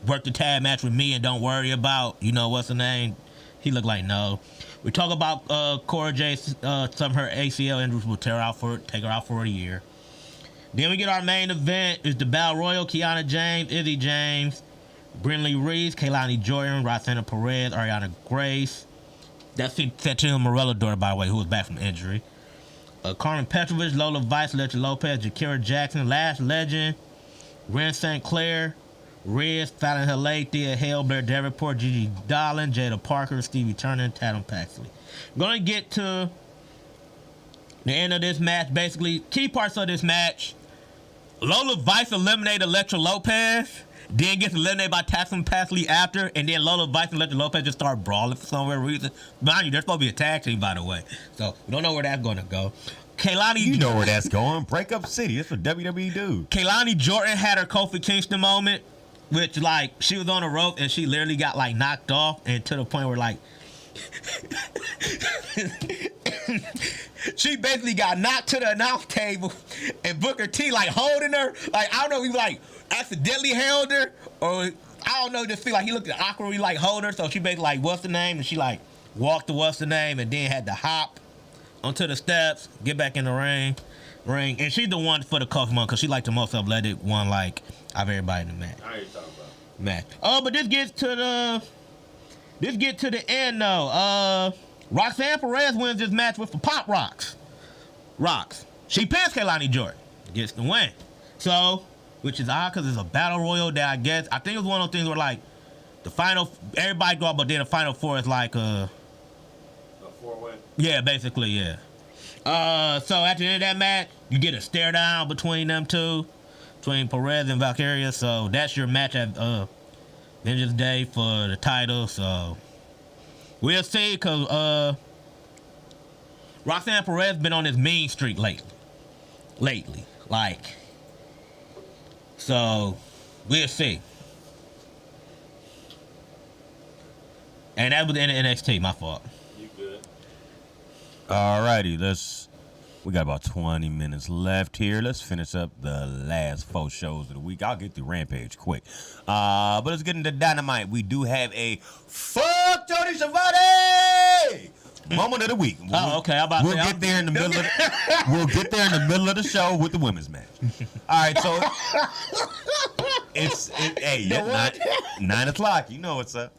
work the tag match with me and don't worry about what's the name. He looked like no. We talk about Cora J. Some of her ACL injuries will take her out for a year. Then we get our main event is the Battle Royal. Kiana James, Izzy James, Brinley Reeves, Kaylani Jordan, Roxana Perez, Ariana Grace. That's Santina Morellador, by the way, who was back from injury. Carmen Petrovich, Lola Vice, Leche Lopez, Jakira Jackson, Last Legend, Ren St. Clair, Riz, Fallon Halay, Thea Hale, Blair Davenport, Gigi Dolan, Jada Parker, Stevie Turner, and Tatum Paxley. Gonna get to the end of this match. Basically, key parts of this match. Lola Vice eliminated Electra Lopez, then gets eliminated by Tatum Paxley after, and then Lola Vice and Electra Lopez just start brawling for some weird reason. Mind you, they're supposed to be a tag team, by the way. So, we don't know where that's gonna go. Kaylani, You know where that's going. Breakup City. That's what WWE do. Kaylani Jordan had her Kofi Kingston moment, which, like, she was on a rope and she literally got, like, knocked off, and to the point where, like, she basically got knocked to the announce table, and Booker T, like, holding her. Like, I don't know if he, like, accidentally held her, or I don't know, just feel like he looked awkwardly, like, hold her. So she basically, like, what's the name? And she, like, walked to what's the name, and then had to hop onto the steps, get back in the ring. And she's the one for the Kofi one, because she, like, the most athletic one, like, of everybody in the match. I ain't talking about. Match. Oh, but this gets to the end though. Roxanne Perez wins this match with the Pop Rocks. She pins Kaylani Jordan, gets the win. So, which is odd because it's a battle royal that I think it was one of those things where, like, the final, everybody go out, but then the final four is like A 4-way. yeah, basically, yeah. So at the end of that match, you get a stare down between them two, between Perez and Valkyria. So that's your match at Vengeance Day for the title. So we'll see, because Roxanne Perez been on this mean streak lately. Like, so we'll see. And that was the end of NXT, my fault. You good? Alrighty, we got about 20 minutes left here. Let's finish up the last 4 shows of the week. I'll get through Rampage quick. But let's get into Dynamite. We do have a Fuck Tony Schiavone moment of the week. Okay. We'll get there in the middle of the show with the women's match. All right, so it's 9 o'clock. You know what's up.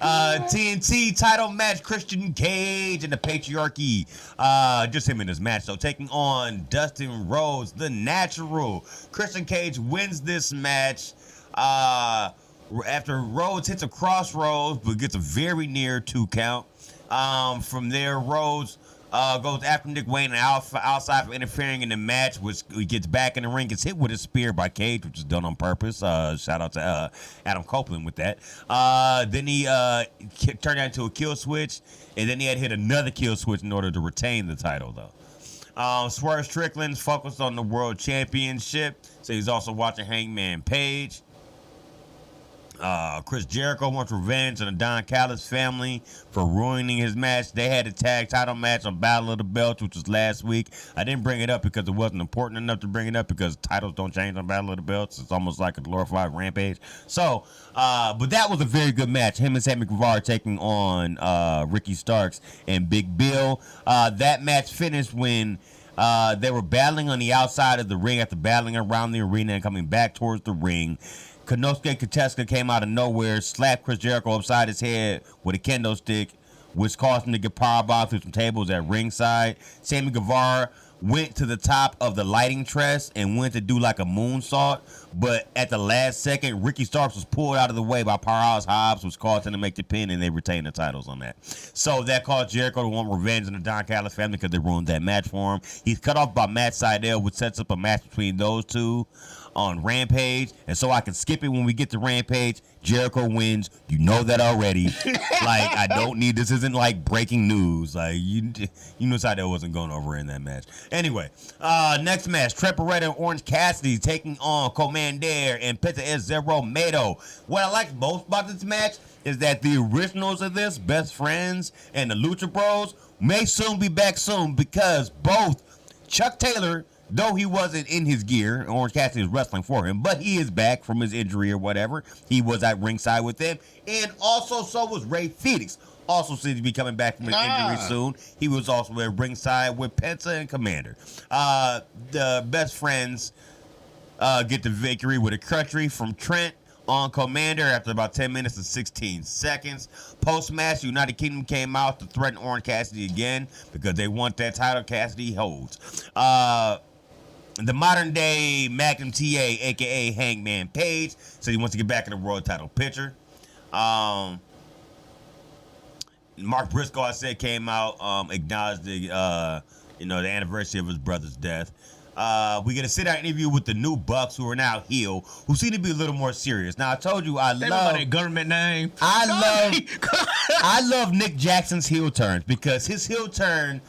TNT title match, Christian Cage and the Patriarchy. Just him in this match. So taking on Dustin Rhodes, the Natural. Christian Cage wins this match after Rhodes hits a crossroads, but gets a very near 2 count. From there, Rhodes goes after Nick Wayne and outside for interfering in the match, which he gets back in the ring, gets hit with a spear by Cage, which is done on purpose. Shout out to Adam Copeland with that. Then he turned that into a kill switch, and then he had hit another kill switch in order to retain the title, though. Swerve Strickland's focused on the World Championship, so he's also watching Hangman Page. Chris Jericho wants revenge on the Don Callis family for ruining his match. They had a tag title match on Battle of the Belts, which was last week. I didn't bring it up because it wasn't important enough to bring it up, because titles don't change on Battle of the Belts. It's almost like a glorified Rampage. So, but that was a very good match. Him and Sammy Guevara taking on Ricky Starks and Big Bill. That match finished when they were battling on the outside of the ring after battling around the arena and coming back towards the ring. Konosuke Kateska came out of nowhere, slapped Chris Jericho upside his head with a kendo stick, which caused him to get powerbombed through some tables at ringside. Sammy Guevara went to the top of the lighting truss and went to do like a moonsault, but at the last second, Ricky Starks was pulled out of the way by Powerhouse Hobbs, which caused him to make the pin, and they retained the titles on that. So that caused Jericho to want revenge on the Don Callis family because they ruined that match for him. He's cut off by Matt Sydal, which sets up a match between those two on Rampage, and so I can skip it when we get to Rampage. Jericho wins. You know that already. Like, I don't need, this isn't like breaking news. Like, you know Sydal wasn't going over in that match. Anyway, next match, Trent Beretta and Orange Cassidy taking on Commander and Penta El Zero Miedo. What I like most about this match is that the originals of this, Best Friends and the Lucha Bros, may soon be back soon, because both Chuck Taylor, though he wasn't in his gear, Orange Cassidy was wrestling for him, but he is back from his injury or whatever. He was at ringside with them. And also, so was Ray Phoenix. Also seems to be coming back from his injury soon. He was also at ringside with Penta and Commander. The Best Friends get the victory with a crutchery from Trent on Commander after about 10 minutes and 16 seconds. Post-match, United Kingdom came out to threaten Orange Cassidy again because they want that title Cassidy holds. the modern day Magnum TA, aka Hangman Page, so he wants to get back in the world title picture. Mark Briscoe, I said, came out, acknowledged the the anniversary of his brother's death. We get a sit-down interview with the new Bucks, who are now heel, who seem to be a little more serious. Now, I told you I love their government name. I love Nick Jackson's heel turns, because his heel turn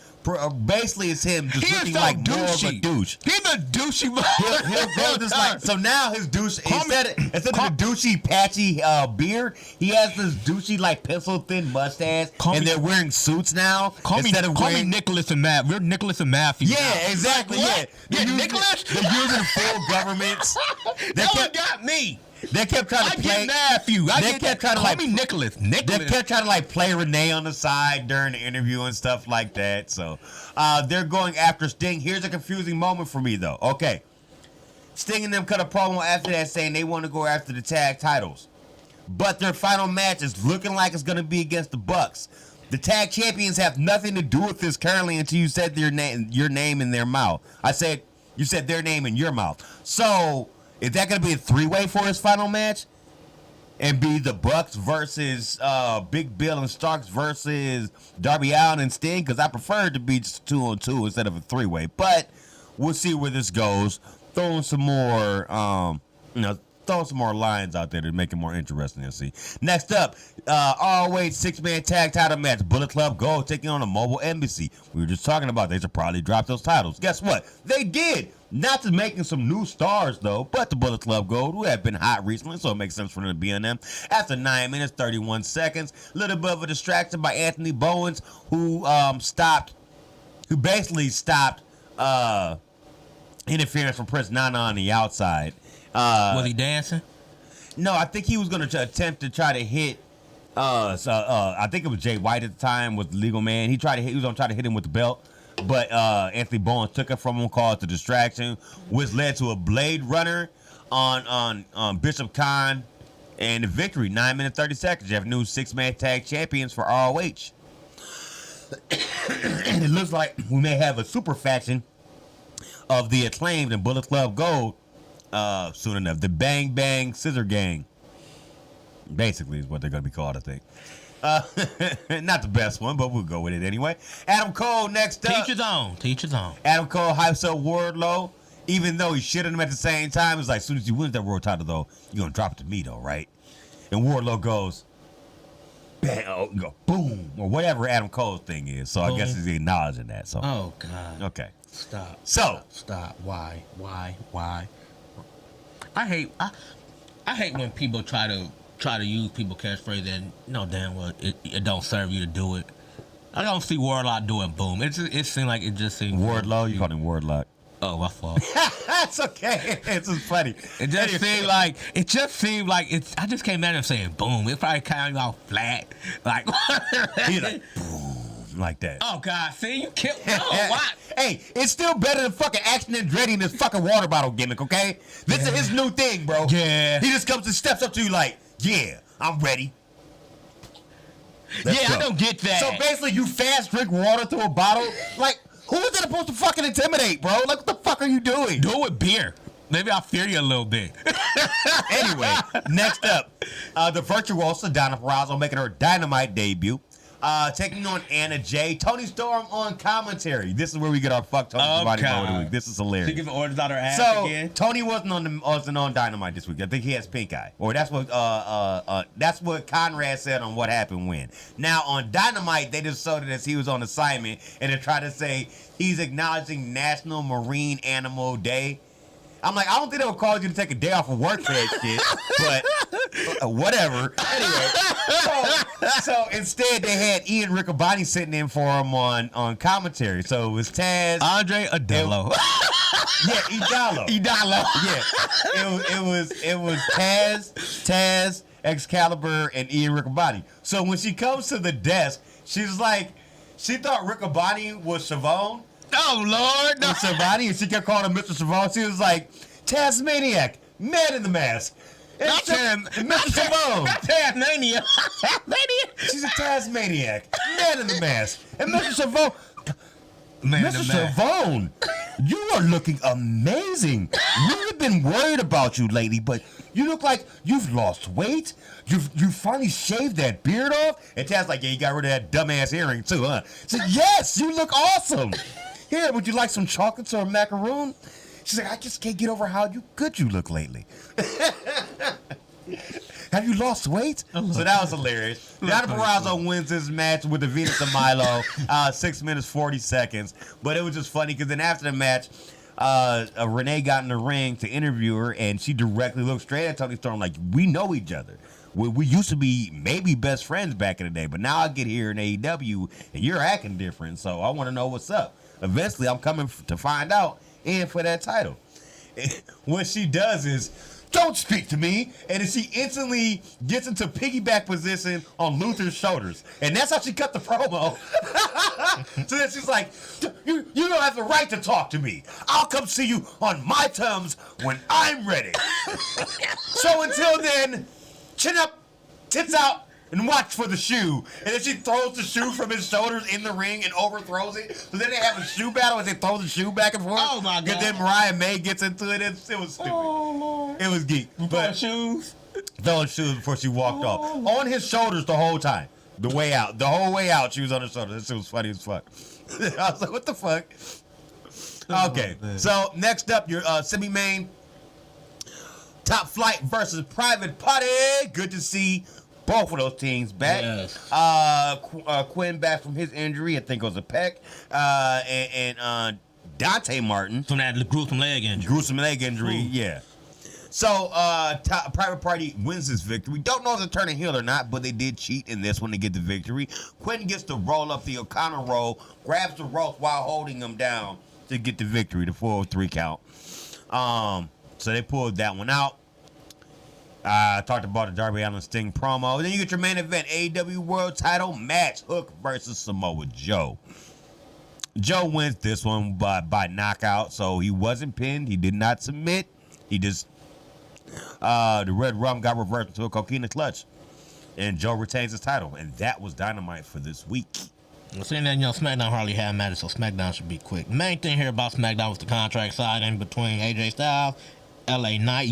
basically is him just looking like more of a douche. He's a douchey. He'll go just like, so now his douche, instead of the douchey patchy beard, he has this douchey like pencil thin mustache, and they're wearing suits now. Call me Nicholas and Matt. We're Nicholas and Matthew. Yeah, now. Exactly. What? Yeah, Nicholas. They're using full governments. That got me. They kept trying to play Matthew. Call me Nicholas. They kept trying to like play Renee on the side during the interview and stuff like that. So they're going after Sting. Here's a confusing moment for me though. Okay, Sting and them cut a promo after that saying they want to go after the tag titles, but their final match is looking like it's going to be against the Bucks. The tag champions have nothing to do with this currently until you said your name in their mouth. You said their name in your mouth. So is that going to be a three-way for his final match? And be the Bucks versus Big Bill and Starks versus Darby Allin and Sting? Because I prefer it to be just 2-on-2 instead of a three-way. But we'll see where this goes. Throwing some more, lines out there to make it more interesting to see. Next up, ROH 6-man tag title match. Bullet Club Gold taking on a Mobile Embassy. We were just talking about they should probably drop those titles. Guess what? They did. Not to making some new stars, though, but the Bullet Club Gold, who have been hot recently, so it makes sense for them to be on them. After 9 minutes, 31 seconds, a little bit of a distraction by Anthony Bowens, who basically stopped interference from Prince Nana on the outside. Was he dancing? No, I think he was going to attempt to try to hit. I think it was Jay White at the time, was the legal man. He was going to try to hit him with the belt. But Anthony Bowens took it from him, caused a distraction, which led to a Blade Runner on Bishop Khan and the victory. 9 minutes, 30 seconds. You have new 6-man tag champions for ROH. And it looks like we may have a super faction of the Acclaimed and Bullet Club Gold soon enough. The Bang Bang Scissor Gang. Basically is what they're going to be called, I think. Not the best one, but we'll go with it anyway. Adam Cole next up. Teach his own. Adam Cole hypes up Wardlow, even though he shitted him at the same time. It's like, as soon as you win that world title, though, you're going to drop it to me, though, right? And Wardlow goes, bam, boom, or whatever Adam Cole's thing is. So boom. I guess he's acknowledging that. So. Oh, God. Okay. Stop. Stop. Why? I hate when people try to use people catchphrase and know damn well it don't serve you to do it. I don't see Warlock doing boom. It seemed like it just seemed Wardlow. You call him Wardlock. Oh, my fault. That's okay. It's just funny. It just seemed like it's. I just came at him saying boom. It probably kind of all flat, like he's like boom. Like that. Oh God! See, you killed. Oh, what? Hey, it's still better than fucking Action Andretti and this fucking water bottle gimmick. Okay, this is his new thing, bro. Yeah. He just comes and steps up to you like, "Yeah, I'm ready." Let's go. I don't get that. So basically, you fast drink water through a bottle. Like, who is that supposed to fucking intimidate, bro? Like, what the fuck are you doing? Do it with beer. Maybe I'll fear you a little bit. Anyway, next up, the Virtuosa Donna Purrazzo making her Dynamite debut. Taking on Anna Jay. Tony Storm on commentary. This is where we get our fuck Tony body of the week. This is hilarious. She giving orders out her ass again. Tony wasn't on Dynamite this week. I think he has pink eye, or that's what Conrad said on What Happened When. Now on Dynamite, they just showed it as he was on assignment, and they tried to say he's acknowledging National Marine Animal Day. I'm like, I don't think they would cause you to take a day off of work for that shit, but whatever. Anyway, so instead they had Ian Riccaboni sitting in for him on commentary. So it was Taz, Andre Idolo. Idolo. Yeah, it was Taz, Excalibur, and Ian Riccaboni. So when she comes to the desk, she's like, she thought Riccaboni was Siobhan. Oh, Lord. No. Savani, and she kept calling him Mr. Savon. She was like, Tasmaniac, Man in the Mask. Mr. Savon. Not Tasmania. She's a Tasmaniac, Man in the Mask. And Mr. Savon. Mr. Savon. You are looking amazing. We've been worried about you lately, but you look like you've lost weight. You finally shaved that beard off. And Tad's like, yeah, you got rid of that dumbass earring too, huh? I said, yes, you look awesome. Here, would you like some chocolates or a macaroon? She's like, I just can't get over how good you look lately. Have you lost weight? So that was hilarious. Deonna Purrazzo wins this match with the Venus de Milo, 6 minutes 40 seconds. But it was just funny because then after the match, Renee got in the ring to interview her, and she directly looked straight at Toni Storm like, we know each other. We used to be maybe best friends back in the day, but now I get here in AEW, and you're acting different, so I want to know what's up. Eventually, I'm coming to find out and for that title. What she does is, don't speak to me. And then she instantly gets into piggyback position on Luther's shoulders. And that's how she cut the promo. So then she's like, you don't have the right to talk to me. I'll come see you on my terms when I'm ready. So until then, chin up, tits out, and watch for the shoe. And then she throws the shoe from his shoulders in the ring and overthrows it. So then they have a shoe battle as they throw the shoe back and forth. Oh my God. And then Mariah May gets into it. It was stupid. Oh, Lord. It was geek. Throwing shoes? Throwing shoes before she walked off. On his shoulders the whole time. The way out. The whole way out, she was on her shoulders. That shit was funny as fuck. I was like, what the fuck? Okay. So, next up, your semi-main. Top Flight versus Private Party. Good to see both of those teams back. Yes. Quinn back from his injury. I think it was a pec. And Dante Martin. From that gruesome leg injury. Gruesome leg injury, yeah. So, Private Party wins this victory. Don't know if they're turning heel or not, but they did cheat in this one to get the victory. Quinn gets to roll up the O'Connor roll, grabs the rope while holding him down to get the victory, the 403 count. So they pulled that one out. I talked about the Darby Allin Sting promo. Then you get your main event, AEW World Title match, Hook versus Samoa Joe. Joe wins this one by knockout, so he wasn't pinned. He did not submit. He just, the red rum got reversed into a coquina clutch. And Joe retains his title. And that was Dynamite for this week. Well, seeing that, SmackDown hardly had matches, so SmackDown should be quick. The main thing here about SmackDown was the contract signing between AJ Styles, LA Knight,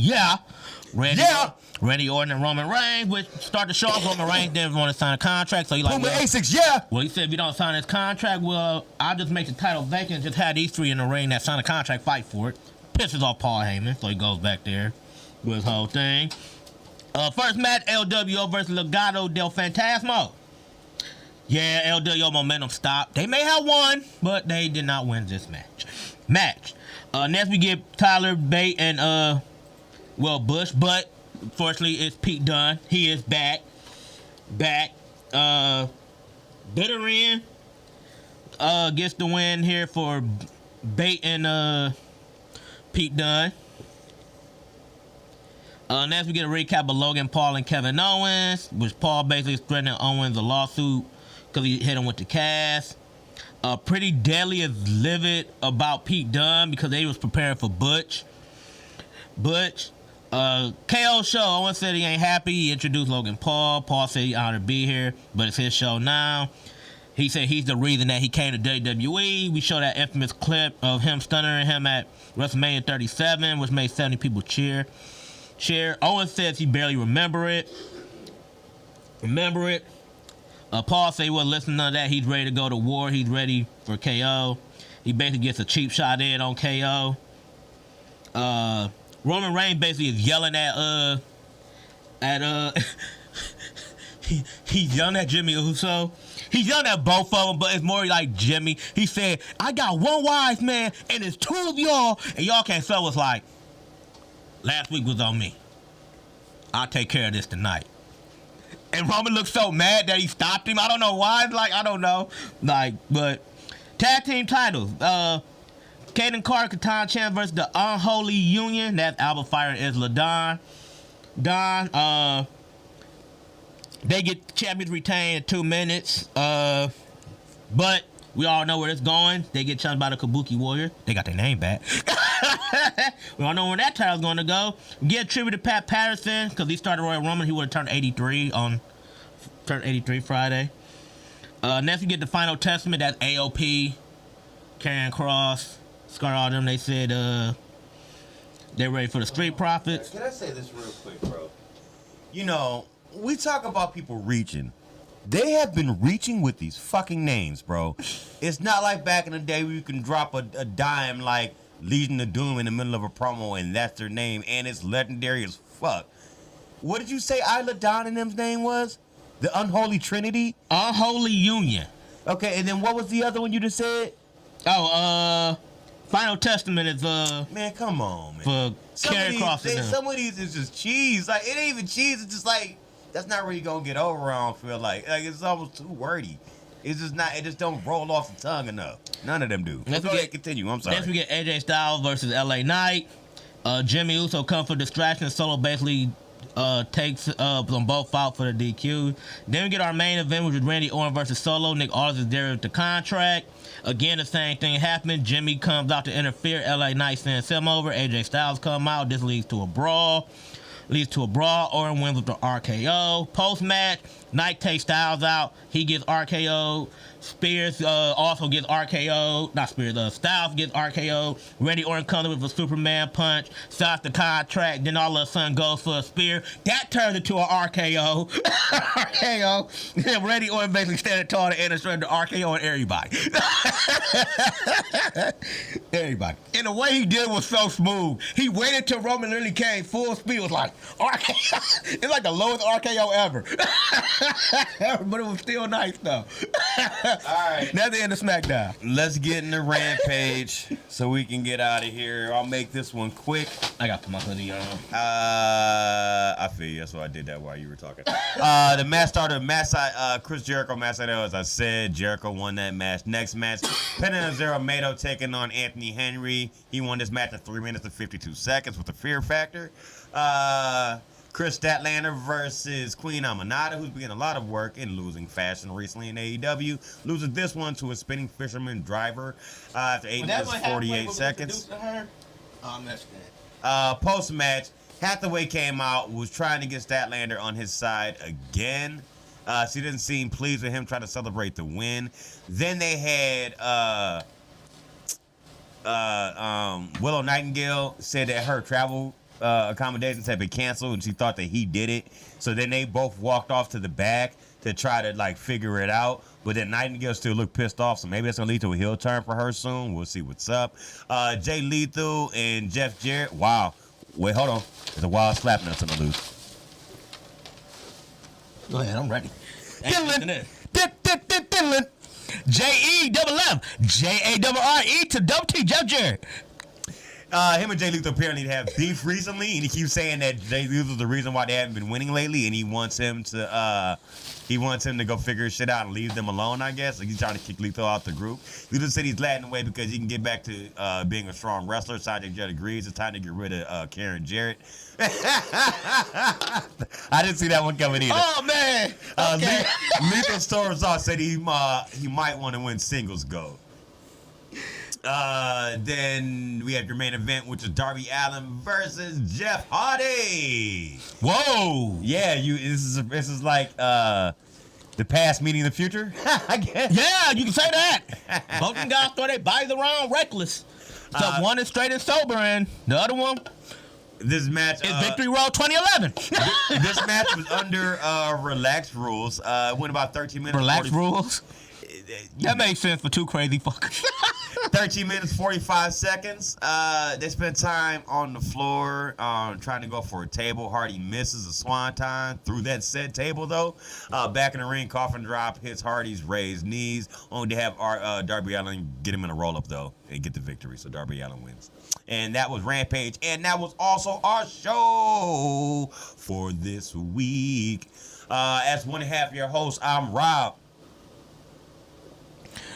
Randy Orton and Roman Reigns, which started to show off. Roman Reigns didn't want to sign a contract, so he like, Puma A6, well, he said if you don't sign this contract, well, I'll just make the title vacant, just have these three in the ring that signed a contract fight for it. Pisses off Paul Heyman, so he goes back there with his whole thing. First match, LWO versus Legado del Fantasma. Yeah, LWO momentum stopped. They may have won, but they did not win this match. Next we get Tyler Bate and Bush, but fortunately it's Pete Dunne. He is back. Bitter End gets the win here for Bate and Pete Dunne. Next we get a recap of Logan Paul and Kevin Owens, which Paul basically threatening Owens a lawsuit because he hit him with the cast. Pretty Deadly is livid about Pete Dunne because they was preparing for Butch. KO show, Owens said he ain't happy. He introduced Logan Paul. Paul said he honored to be here, but it's his show now. He said he's the reason that he came to WWE. We show that infamous clip of him stunning him at WrestleMania 37, which made 70 people cheer. Owens says he barely remember it. Paul said he wasn't listening to none of that. He's ready to go to war. He's ready for KO. He basically gets a cheap shot in on KO. Roman Reigns basically is yelling at he's yelling at Jimmy Uso. He's yelling at both of them, but it's more like Jimmy. He said, I got one wise man and it's two of y'all, and y'all can't. So it's like, last week was on me. I'll take care of this tonight. And Roman looked so mad that he stopped him. I don't know why. I don't know. But tag team titles. Caden Carter, Katana Chance versus the Unholy Union. That's Alba Fire and Isla Dawn. They get champions retained in 2 minutes. But we all know where it's going. They get challenged by the Kabuki Warrior. They got their name back. We all know where that title's going to go. We get a tribute to Pat Patterson because he started Royal Rumble. He would have turned 83 Friday. Next we get the Final Testament. That's AOP, Karrion Kross, Scar all them. They said they're ready for the Street Profits. Can I say this real quick, bro? You know, we talk about people reaching. They have been reaching with these fucking names, bro. It's not like back in the day where you can drop a dime like Legion of Doom in the middle of a promo and that's their name and it's legendary as fuck. What did you say Isla Dawn and them's name was? The Unholy Trinity? Unholy Union. Okay, and then what was the other one you just said? Oh, Final Testament is Man, come on, man. for Carry Cross. Some of these is just cheese. Like, it ain't even cheese. It's just like, that's not really gonna get over, I don't feel like. Like, it's almost too wordy. It's just not, it just don't roll off the tongue enough. None of them do. Go ahead, continue. I'm sorry. Next we get AJ Styles versus LA Knight. Jimmy Uso come for distraction. Solo basically takes them both out for the DQ. Then we get our main event, which is Randy Orton versus Solo. Nick Aldis is there with the contract. Again, the same thing happened. Jimmy comes out to interfere. LA Knight sends him over. AJ Styles come out. This leads to a brawl. Orton wins with the RKO. Post-match, Knight takes Styles out. He gets RKO. Spears also gets RKO. Not Spears, Styles gets RKO. Randy Orton comes with a Superman punch. Stops the contract. Then all of a sudden goes for a spear. That turns into an RKO. RKO. Then Randy Orton basically standing tall and illustrating the RKO on everybody. Everybody. And the way he did was so smooth. He waited till Roman literally came full speed. It was like, RKO. It's like the lowest RKO ever. But it was still nice though. Alright. That's the end of SmackDown. Let's get in the Rampage so we can get out of here. I'll make this one quick. I got to put my hoodie on. I feel you. That's why I did that while you were talking. The match started Chris Jericho, Matt Sydal, as I said. Jericho won that match. Next match, Penta Zero Mato taking on Anthony Henry. He won this match in 3 minutes and 52 seconds with the Fear Factor. Chris Statlander versus Queen Aminata, who's been getting a lot of work in losing fashion recently in AEW. Loses this one to a spinning fisherman driver after 8 minutes 48 seconds. Post-match, Hathaway came out, was trying to get Statlander on his side again. She didn't seem pleased with him trying to celebrate the win. Then they had Willow Nightingale said that her travel accommodations had been canceled and she thought that he did it. So then they both walked off to the back to try to like figure it out. But then Nightingale still looked pissed off, so maybe that's gonna lead to a heel turn for her soon. We'll see what's up. Jay Lethal and Jeff Jarrett. Wow. Wait, hold on. There's a wild slap nuts on the loose. Go ahead, I'm ready. Dylan. J-E-double-F J-A-double-R-E to double T, Jeff Jarrett. Him and Jay Lethal apparently have beef recently, and he keeps saying that Jay Lethal's the reason why they haven't been winning lately, and he wants him to go figure shit out and leave them alone, I guess. Like he's trying to kick Lethal out the group. Lethal said he's glad in a way because he can get back to being a strong wrestler. Sajak Jet agrees. It's time to get rid of Karen Jarrett. I didn't see that one coming either. Oh man! Okay. Lethal storms off, said he might want to win singles gold. Then we have your main event, which is Darby Allin versus Jeff Hardy. Whoa! Yeah, this is like the past meeting the future, I guess. Yeah, you can say that. Both of them guys throw their bodies around reckless. So one is straight and sober, and the other one this match is Victory Road 2011. This match was under relaxed rules. It went about 13 minutes. Relaxed rules? That makes sense for two crazy fuckers. 13 minutes, 45 seconds. They spent time on the floor trying to go for a table. Hardy misses a swanton through that said table, though. Back in the ring, coffin drop hits Hardy's raised knees. Only to have Darby Allin get him in a roll-up, though, and get the victory. So Darby Allin wins. And that was Rampage. And that was also our show for this week. As one half of your host, I'm Rob.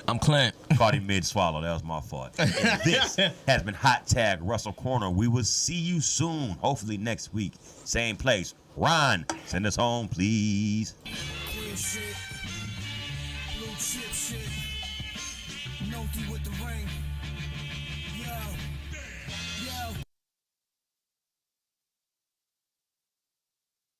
I'm Clint. Caught him mid-swallow. That was my fault. And this has been Hot Tag Russell Corner. We will see you soon. Hopefully next week. Same place. Ron, send us home, please. Real shit. Blue chip shit. Noty with the ring. Yo.